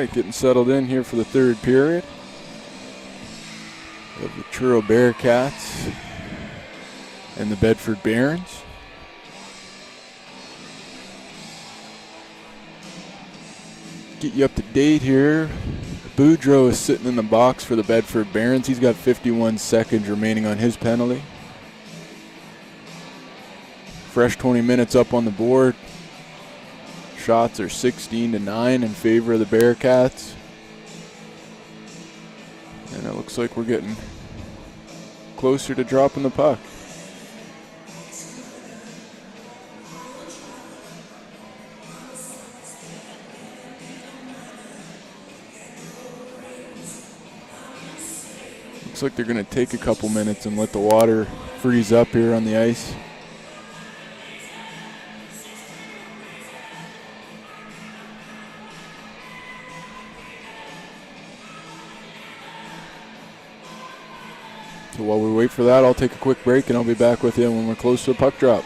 right, getting settled in here for the third period of the Truro Bearcats and the Bedford Barons. Get you up to date here. Boudreau is sitting in the box for the Bedford Barons. He's got 51 seconds remaining on his penalty. Fresh 20 minutes up on the board. Shots are 16-9 in favor of the Bearcats. And it looks like we're getting closer to dropping the puck. Looks like they're going to take a couple minutes and let the water freeze up here on the ice. So while we wait for that, I'll take a quick break and I'll be back with you when we're close to the puck drop.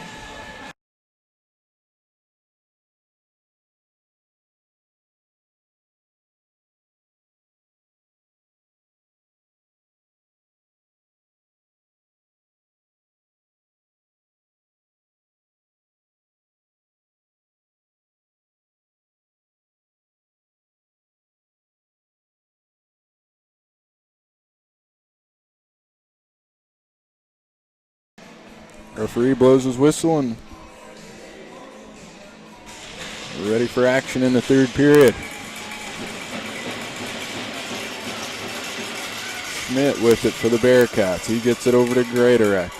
Referee blows his whistle and we're ready for action in the third period. Schmidt with it for the Bearcats. He gets it over to Greatorex.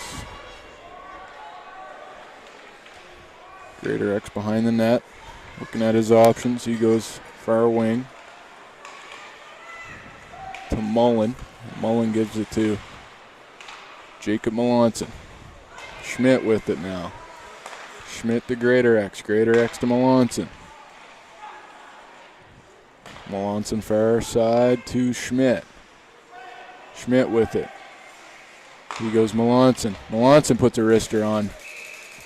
Greatorex behind the net, looking at his options. He goes far wing to Mullen. Mullen gives it to Jacob Melanson. Schmidt with it now. Schmidt to Greatorex. Greatorex to Melanson. Melanson far side to Schmidt. Schmidt with it. He goes Melanson. Melanson puts a wrister on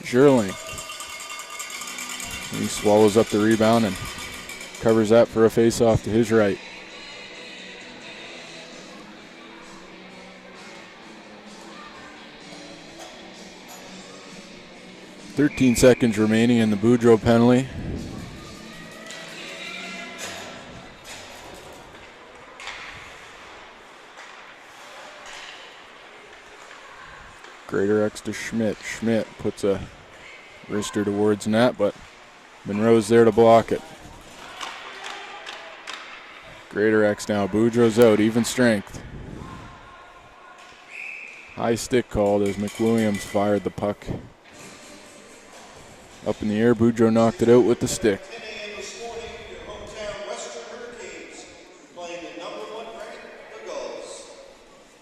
Scherling. He swallows up the rebound and covers that for a face-off to his right. .13 seconds remaining in the Boudreau penalty. Greatorex to Schmidt. Schmidt puts a wrister towards net, but Monroe's there to block it. Greatorex now. Boudreau's out. Even strength. High stick called as McWilliams fired the puck up in the air. Boudreau knocked it out with the stick.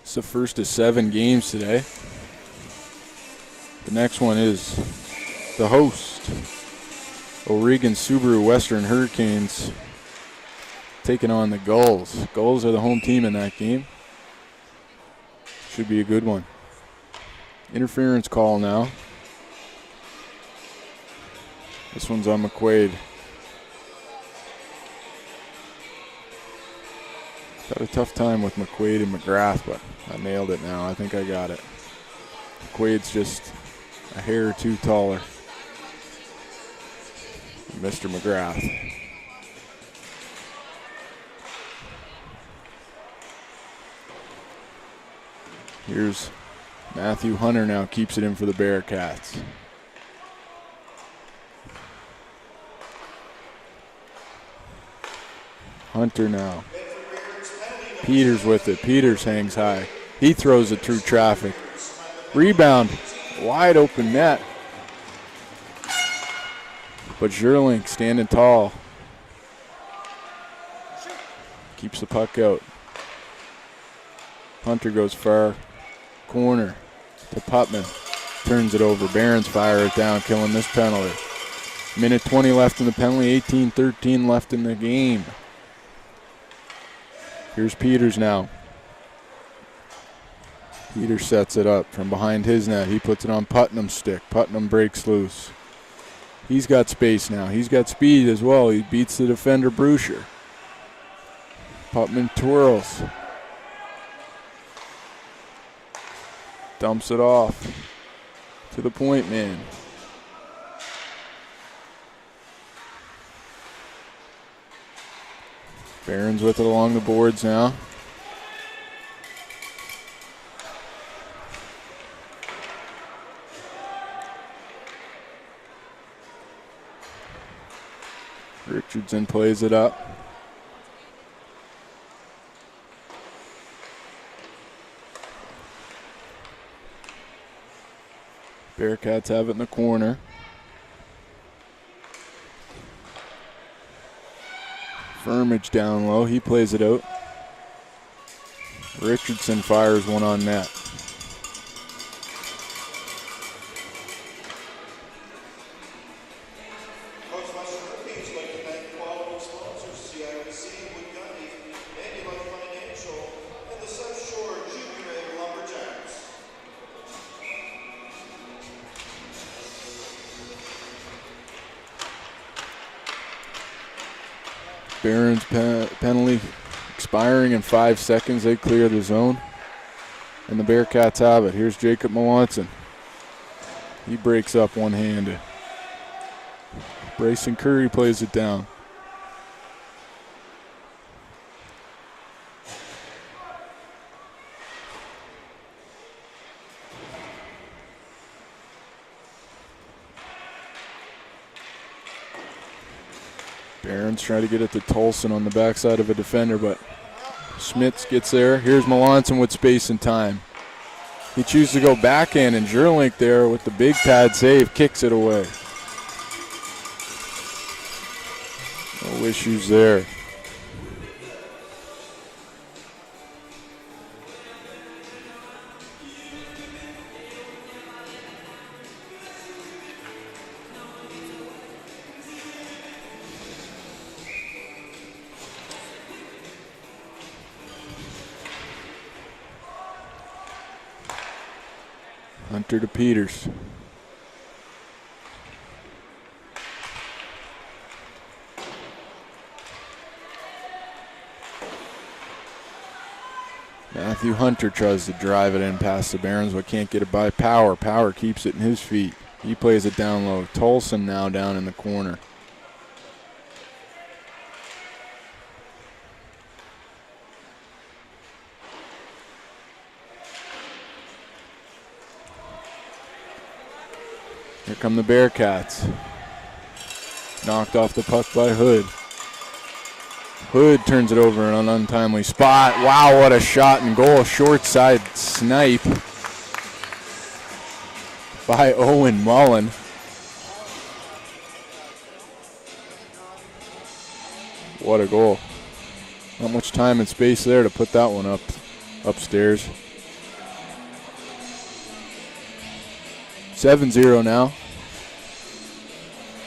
It's the first of 7 games today. The next one is the host, O'Regan Subaru Western Hurricanes, taking on the Gulls. Gulls are the home team in that game. Should be a good one. Interference call now. This one's on McQuaid. Got a tough time with McQuaid and McGrath, but I nailed it now. I think I got it. McQuaid's just a hair or two taller than Mr. McGrath. Here's Matthew Hunter now, keeps it in for the Bearcats. Hunter now. Peters with it. Peters hangs high. He throws it through traffic. Rebound. Wide open net. But Scherling standing tall. Keeps the puck out. Hunter goes far. Corner to Putman. Turns it over. Barons fire it down, killing this penalty. Minute 20 left in the penalty. 18-13 left in the game. Here's Peters now. Peters sets it up from behind his net. He puts it on Putnam's stick. Putnam breaks loose. He's got space now. He's got speed as well. He beats the defender, Bruscher. Putman twirls. Dumps it off to the point man. Barons with it along the boards now. Richardson plays it up. Bearcats have it in the corner. Firmage down low, he plays it out. Richardson fires one on net. Barons penalty expiring in 5 seconds. They clear the zone. And the Bearcats have it. Here's Jacob Melanson. He breaks up one-handed. Bryson Curry plays it down. Barons trying to get it to Tolson on the backside of a defender, but Schmitz gets there. Here's Melanson with space and time. He chooses to go backhand, and Jurlink there with the big pad save kicks it away. No issues there. Hunter to Peters. Matthew Hunter tries to drive it in past the Barons, but can't get it by Power. Power keeps it in his feet. He plays it down low. Tolson now down in the corner. Here come the Bearcats. Knocked off the puck by Hood. Hood turns it over in an untimely spot. Wow, what a shot and goal. Short side snipe by Owen Mullen. What a goal. Not much time and space there to put that one upstairs. 7-0 now.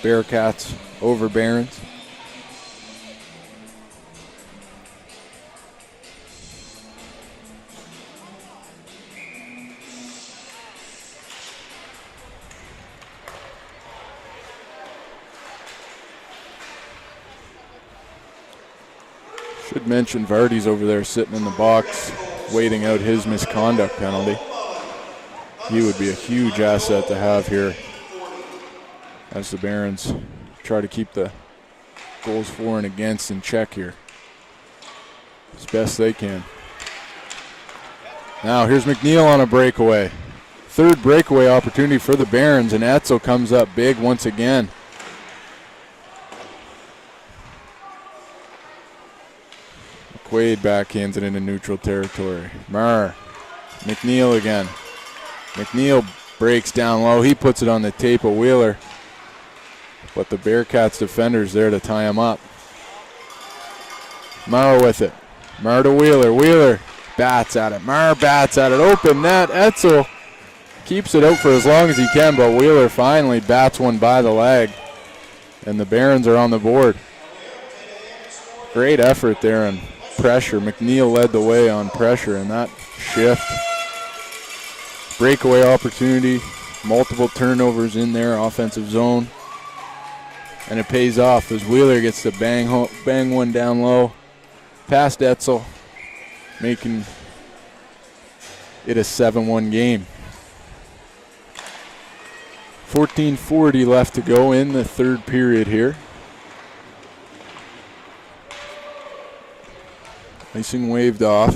Bearcats over Barons. Should mention Vardy's over there sitting in the box waiting out his misconduct penalty. He would be a huge asset to have here as the Barons try to keep the goals for and against in check here as best they can. Now here's McNeil on a breakaway. Third breakaway opportunity for the Barons, and Etzel comes up big once again. McQuaid backhands it into neutral territory. McNeil again. McNeil breaks down low. He puts it on the tape of Wheeler. But the Bearcats defender's there to tie him up. Maurer with it. Maurer to Wheeler. Wheeler bats at it. Maurer bats at it. Open net. Etzel keeps it out for as long as he can, but Wheeler finally bats one by the leg. And the Barons are on the board. Great effort there and pressure. McNeil led the way on pressure in that shift. Breakaway opportunity, multiple turnovers in their offensive zone. And it pays off as Wheeler gets to bang one down low. past Etzel, making it a 7-1 game. 14:40 left to go in the third period here. Icing waved off.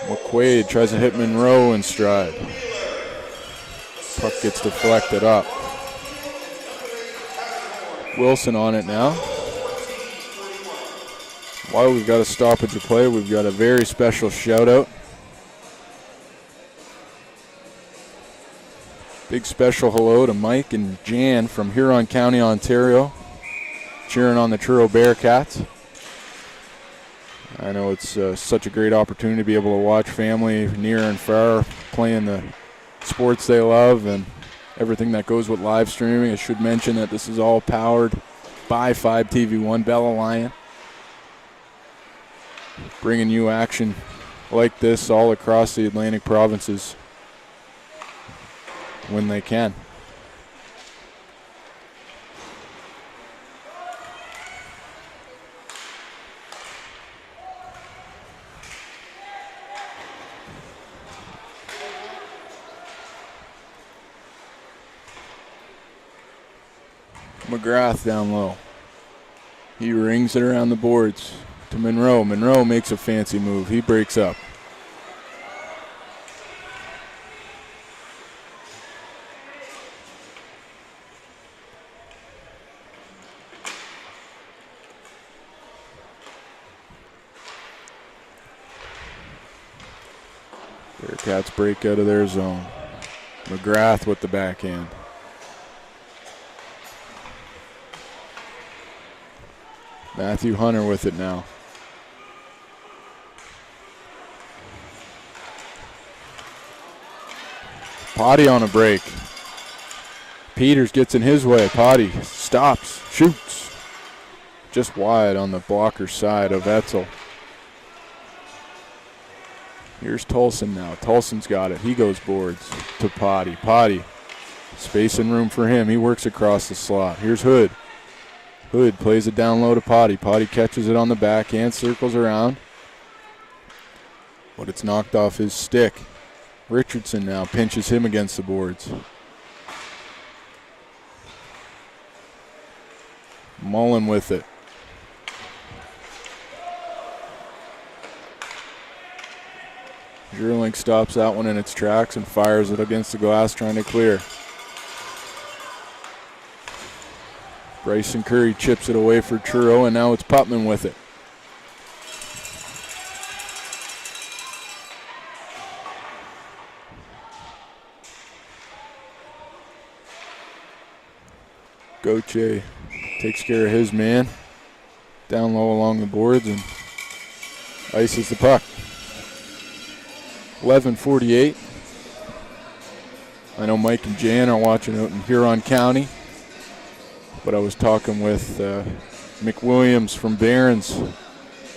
McQuaid tries to hit Monroe in stride. Puck gets deflected up. Wilson on it now. While we've got a stoppage of play, we've got a very special shout out. Big special hello to Mike and Jan from Huron County, Ontario, cheering on the Truro Bearcats. I know it's such a great opportunity to be able to watch family near and far playing the sports they love and everything that goes with live streaming. I should mention that this is all powered by 5TV1 Bella Lion, bringing you action like this all across the Atlantic provinces when they can. McGrath down low. He rings it around the boards to Monroe. Monroe makes a fancy move. He breaks up. Bearcats break out of their zone. McGrath with the backhand. Matthew Hunter with it now. Potty on a break. Peters gets in his way. Potty stops, shoots. Just wide on the blocker side of Etzel. Here's Tolson now. Tolson's got it. He goes boards to Potty. Potty, space and room for him. He works across the slot. Here's Hood. Hood plays it down low to Potty. Potty catches it on the backhand, circles around. But it's knocked off his stick. Richardson now pinches him against the boards. Mullen with it. Gerling stops that one in its tracks and fires it against the glass, trying to clear. Bryson Curry chips it away for Truro, and now it's Putman with it. Gauthier takes care of his man. Down low along the boards and ices the puck. 11:48. I know Mike and Jan are watching out in Huron County, but I was talking with McWilliams from Barron's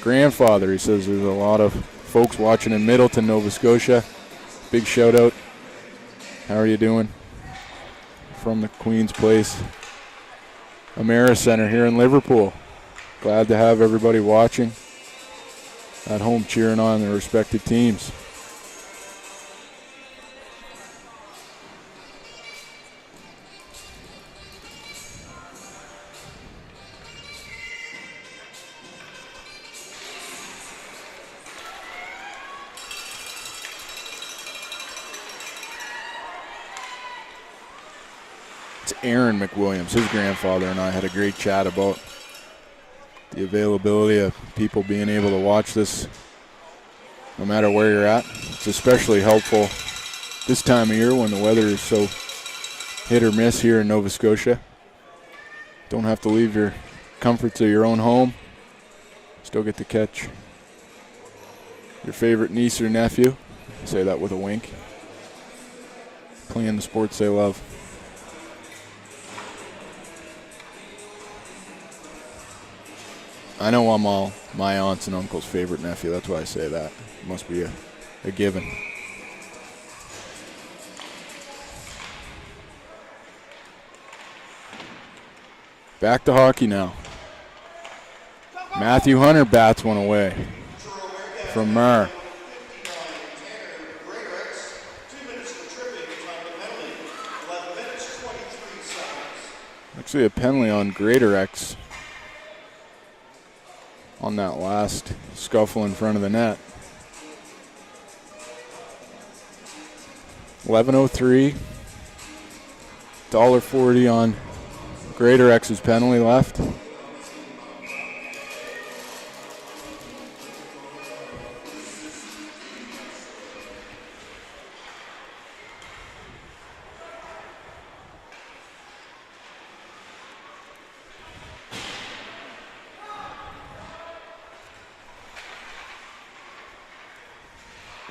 grandfather. He says there's a lot of folks watching in Middleton, Nova Scotia. Big shout out. How are you doing? From the Queen's Place Amera Center here in Liverpool. Glad to have everybody watching at home cheering on their respective teams. Aaron McWilliams, his grandfather, and I had a great chat about the availability of people being able to watch this no matter where you're at. It's especially helpful this time of year when the weather is so hit or miss here in Nova Scotia. Don't have to leave your comforts of your own home. Still get to catch your favorite niece or nephew, say that with a wink, playing the sports they love. I know I'm all my aunt's and uncle's favorite nephew. That's why I say that. It must be a given. Back to hockey now. Matthew Hunter bats one away from Murr. Actually a penalty on Greatorex on that last scuffle in front of the net. 11:03. $1.40 on Greatorex's penalty left.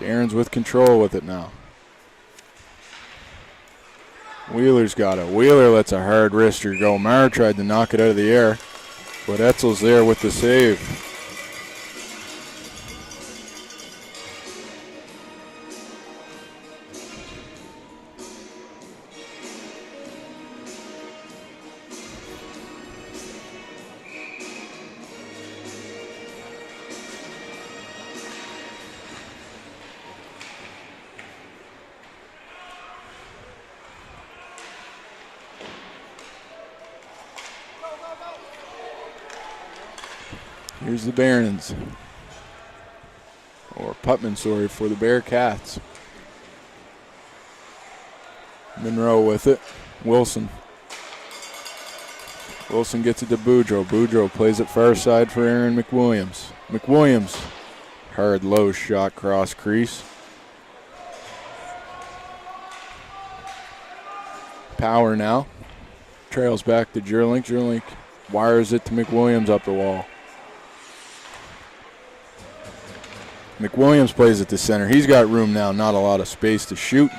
Barons with control with it now. Wheeler's got it. Wheeler lets a hard wrister go. Maurer tried to knock it out of the air, but Etzel's there with the save. Here's the Barons. Or Putman, sorry, for the Bearcats. Monroe with it. Wilson. Wilson gets it to Boudreau. Boudreau plays it far side for Aaron McWilliams. McWilliams. Hard low shot cross crease. Power now. Trails back to Jerlink. Jerlink wires it to McWilliams up the wall. McWilliams plays at the center. He's got room now, not a lot of space to shoot.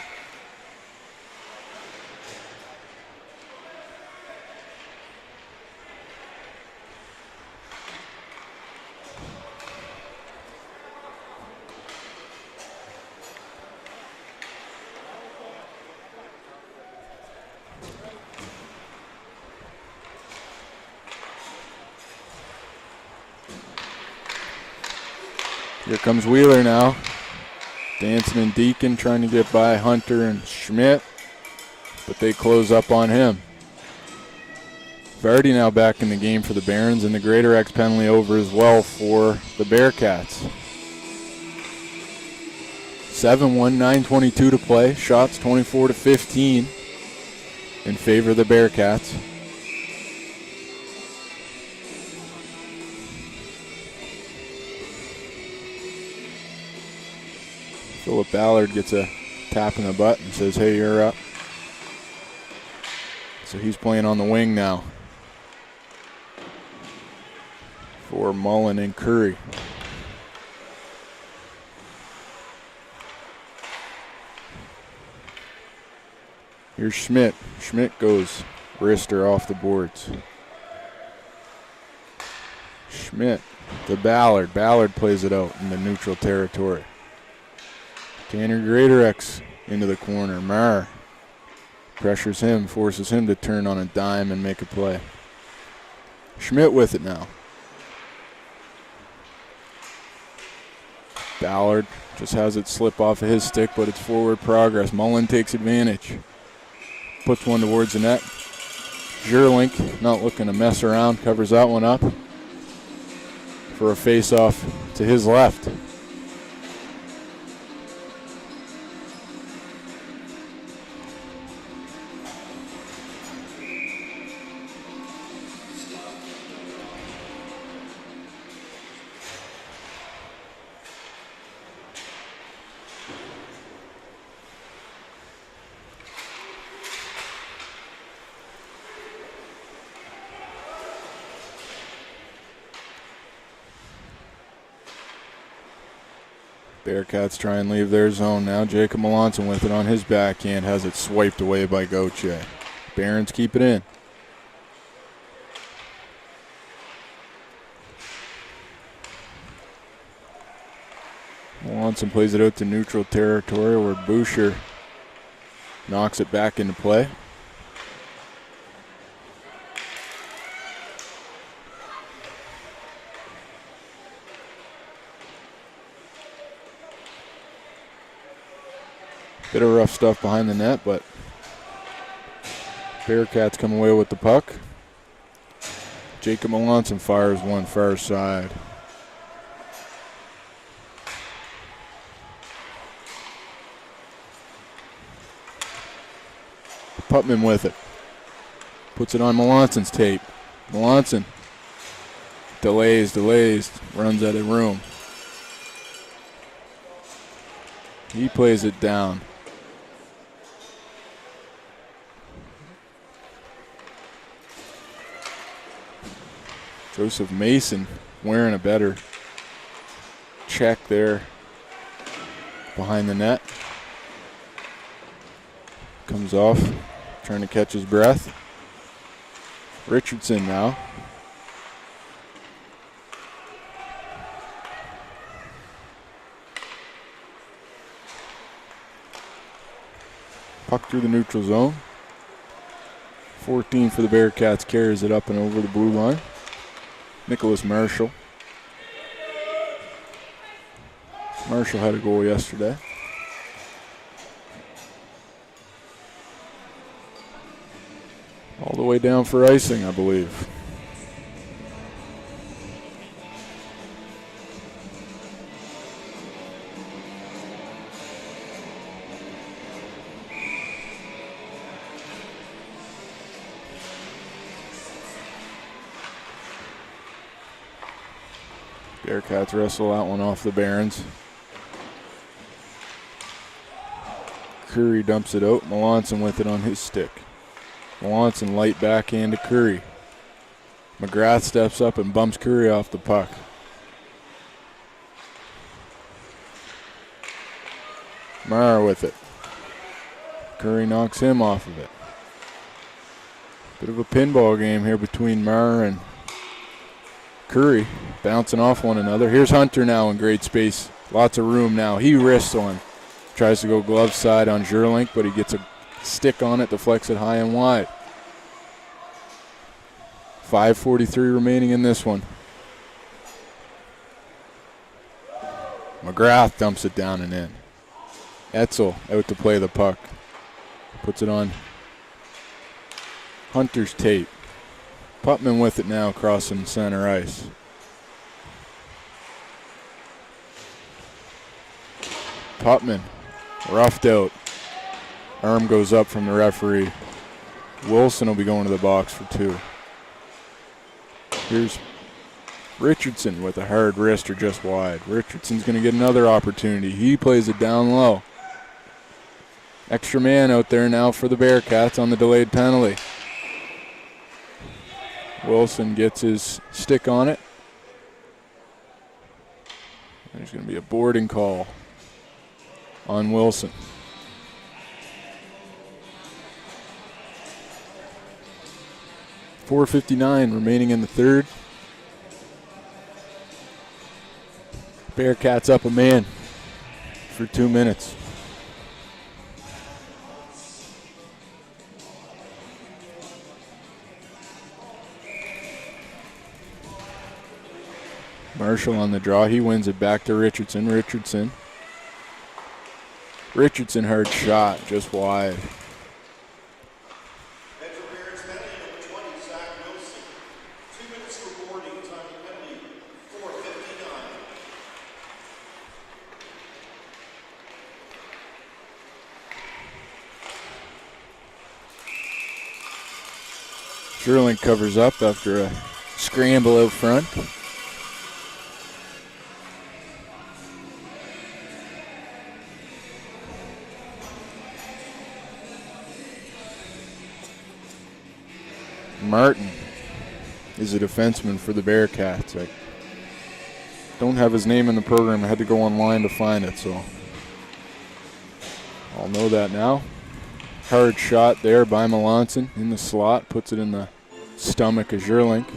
Here comes Wheeler now. Dancing and Deacon trying to get by Hunter and Schmidt, but they close up on him. Vardy now back in the game for the Barons, and the Greatorex penalty over as well for the Bearcats. 7-1, 9:22 to play. Shots 24-15 in favor of the Bearcats. Philip Ballard gets a tap in the butt and says, hey, you're up. So he's playing on the wing now for Mullen and Curry. Here's Schmidt. Schmidt goes wrister off the boards. Schmidt to Ballard. Ballard plays it out in the neutral territory. Tanner Greatorex into the corner. Marr pressures him, forces him to turn on a dime and make a play. Schmidt with it now. Ballard just has it slip off of his stick, but it's forward progress. Mullen takes advantage. Puts one towards the net. Jerlink not looking to mess around, covers that one up for a face-off to his left. Bearcats try and leave their zone now. Jacob Melanson with it on his backhand, has it swiped away by Gauthier. Barons keep it in. Melanson plays it out to neutral territory where Boucher knocks it back into play. Bit of rough stuff behind the net, but Bearcats come away with the puck. Jacob Melanson fires one far side. Putman with it. Puts it on Melanson's tape. Melanson delays, runs out of room. He plays it down. Joseph Mason wearing a better check there behind the net. Comes off, trying to catch his breath. Richardson now. Puck through the neutral zone. 14 for the Bearcats carries it up and over the blue line. Nicholas Marshall. Marshall had a goal yesterday. All the way down for icing, I believe. Bearcats wrestle that one off the Barons. Curry dumps it out. Melanson with it on his stick. Melanson light backhand to Curry. McGrath steps up and bumps Curry off the puck. Mara with it. Curry knocks him off of it. Bit of a pinball game here between Mara and Curry, bouncing off one another. Here's Hunter now in great space. Lots of room now. He wrists one. Tries to go glove side on Zerlink, but he gets a stick on it, deflects it high and wide. 5:43 remaining in this one. McGrath dumps it down and in. Etzel out to play the puck. Puts it on Hunter's tape. Putman with it now, crossing center ice. Putman, roughed out. Arm goes up from the referee. Wilson will be going to the box for two. Here's Richardson with a hard wrister just wide. Richardson's going to get another opportunity. He plays it down low. Extra man out there now for the Bearcats on the delayed penalty. Wilson gets his stick on it. There's going to be a boarding call on Wilson. .459 remaining in the third. Bearcats up a man for 2 minutes. Marshall on the draw. He wins it back to Richardson. Richardson hard shot, just wide. Sherlink covers up after a scramble out front. Martin is a defenseman for the Bearcats. I don't have his name in the program. I had to go online to find it, so I'll know that now. Hard shot there by Melanson in the slot. Puts it in the stomach of Zerlink.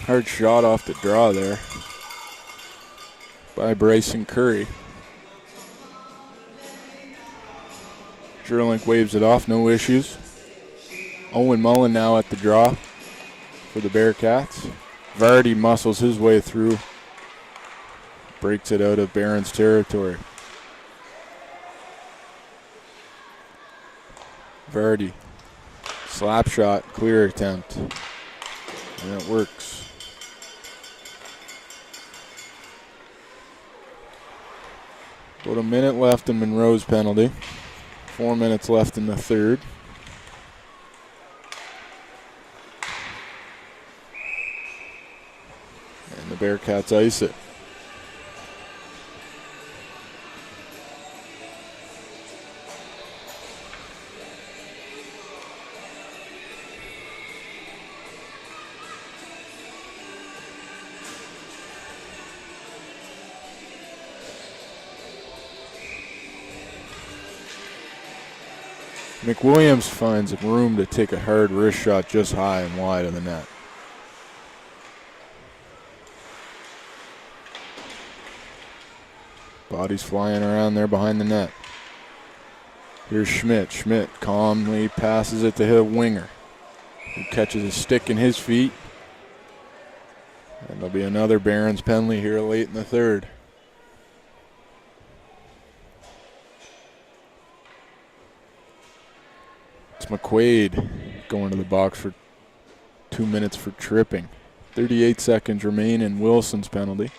Hard shot off the draw there. by Bryson Curry. Sherlink waves it off, no issues. Owen Mullen now at the draw for the Bearcats. Vardy muscles his way through, breaks it out of Barron's territory. Vardy, slap shot, clear attempt, and it works. About a minute left in Monroe's penalty. 4 minutes left in the third. And the Bearcats ice it. McWilliams finds room to take a hard wrist shot just high and wide of the net. Bodies flying around there behind the net. Here's Schmidt. Schmidt calmly passes it to his winger, who catches a stick in his feet. And there'll be another Barron's penalty here late in the third. It's McQuaid going to the box for 2 minutes for tripping. 38 seconds remain in Wilson's penalty.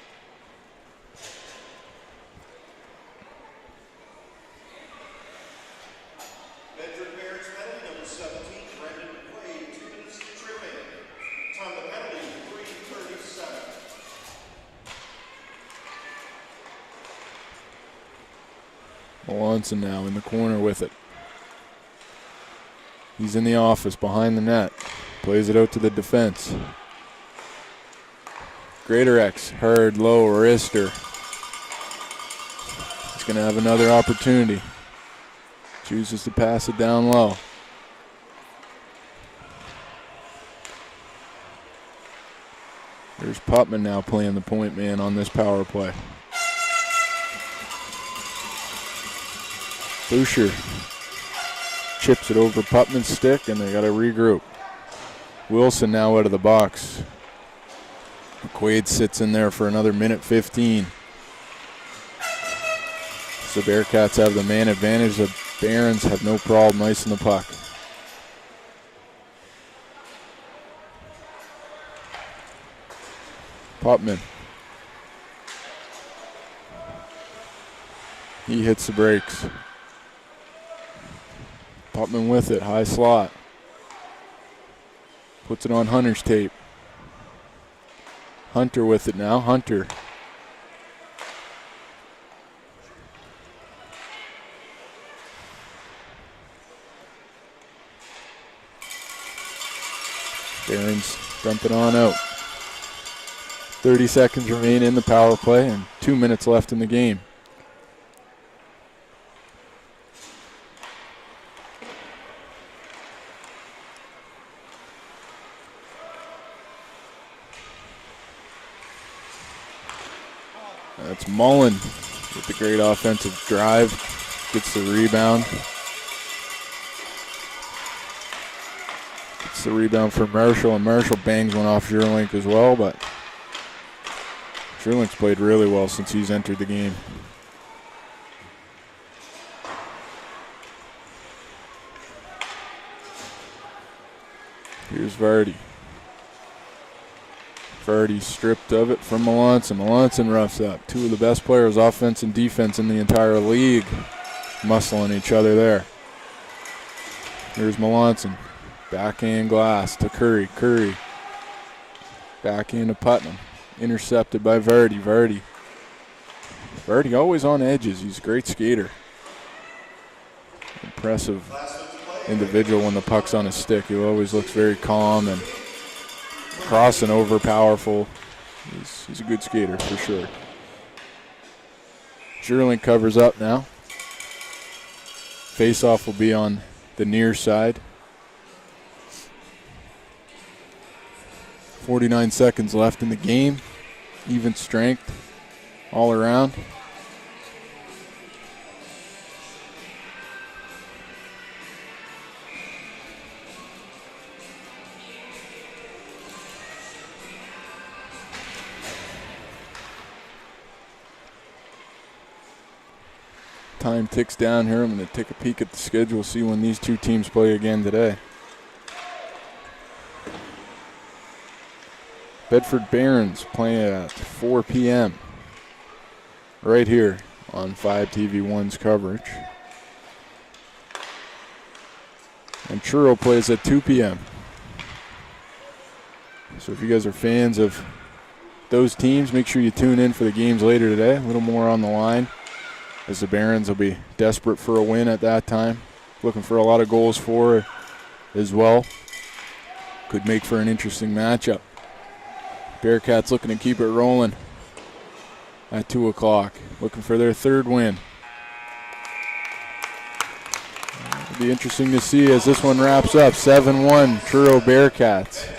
Bedford Barron's penalty number 17, Brendan McQuaid, 2 minutes for tripping. Time the penalty, 3:37. Melanson now in the corner with it. He's in the office behind the net. Plays it out to the defense. Greatorex, hard, low, wrister. He's going to have another opportunity. Chooses to pass it down low. There's Putman now playing the point man on this power play. Boucher chips it over Putman's stick, and they got to regroup. Wilson now out of the box. McQuaid sits in there for another minute 15. So Bearcats have the man advantage. The Barons have no problem icing the puck. Putman. He hits the brakes. Putman with it, high slot. Puts it on Hunter's tape. Hunter with it now, Hunter. Barons dump it on out. 30 seconds remain in the power play and 2 minutes left in the game. That's Mullen with the great offensive drive. Gets the rebound. Gets the rebound for Marshall, and Marshall bangs one off Sherlink as well, but Sherlink's played really well since he's entered the game. Here's Vardy. Vardy stripped of it from Melanson. Melanson roughs up. Two of the best players, offense and defense, in the entire league, muscling each other there. Here's Melanson. Backhand glass to Curry. Curry. Backhand to Putnam. Intercepted by Vardy. Vardy always on edges. He's a great skater. Impressive individual when the puck's on his stick. He always looks very calm and crossing over, powerful. He's a good skater for sure. Sherlink covers up now. Face-off will be on the near side. 49 seconds left in the game. Even strength. all around. Time ticks down here. I'm going to take a peek at the schedule, see when these two teams play again today. Bedford Barons playing at 4 p.m. right here on 5TV1's coverage. And Truro plays at 2 p.m. So if you guys are fans of those teams, make sure you tune in for the games later today. A little more on the line, as the Barons will be desperate for a win at that time. Looking for a lot of goals for as well. Could make for an interesting matchup. Bearcats looking to keep it rolling at 2 o'clock. Looking for their third win. It'll be interesting to see as this one wraps up. 7-1 Truro Bearcats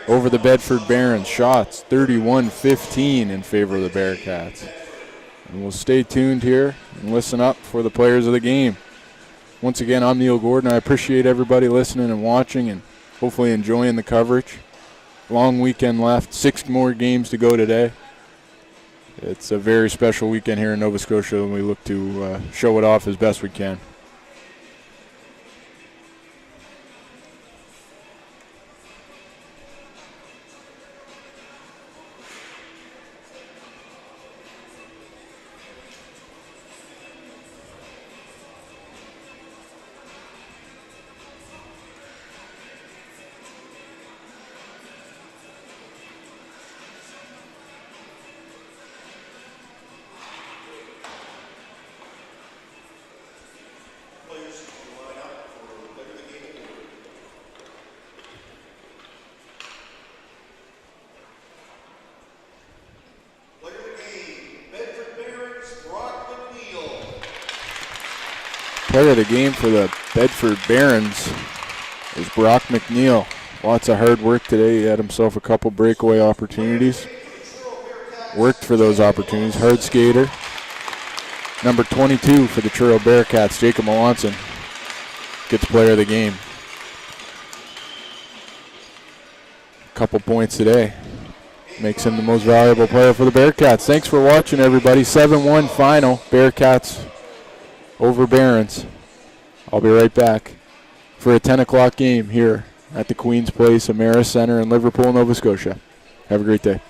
over the Bedford Barons. Shots 31-15 in favor of the Bearcats. And we'll stay tuned here and listen up for the players of the game. Once again, I'm Neil Gordon. I appreciate everybody listening and watching and hopefully enjoying the coverage. Long weekend left, 6 more games to go today. It's a very special weekend here in Nova Scotia, and we look to show it off as best we can. Player of the game for the Bedford Barons is Brock McNeil. Lots of hard work today. He had himself a couple breakaway opportunities. Worked for those opportunities. Hard skater. Number 22 for the Truro Bearcats, Jacob Melanson, gets player of the game. Couple points today. Makes him the most valuable player for the Bearcats. Thanks for watching, everybody. 7-1 final. Bearcats over Barons. I'll be right back for a 10 o'clock game here at the Queen's Place Ameris Center in Liverpool, Nova Scotia. Have a great day.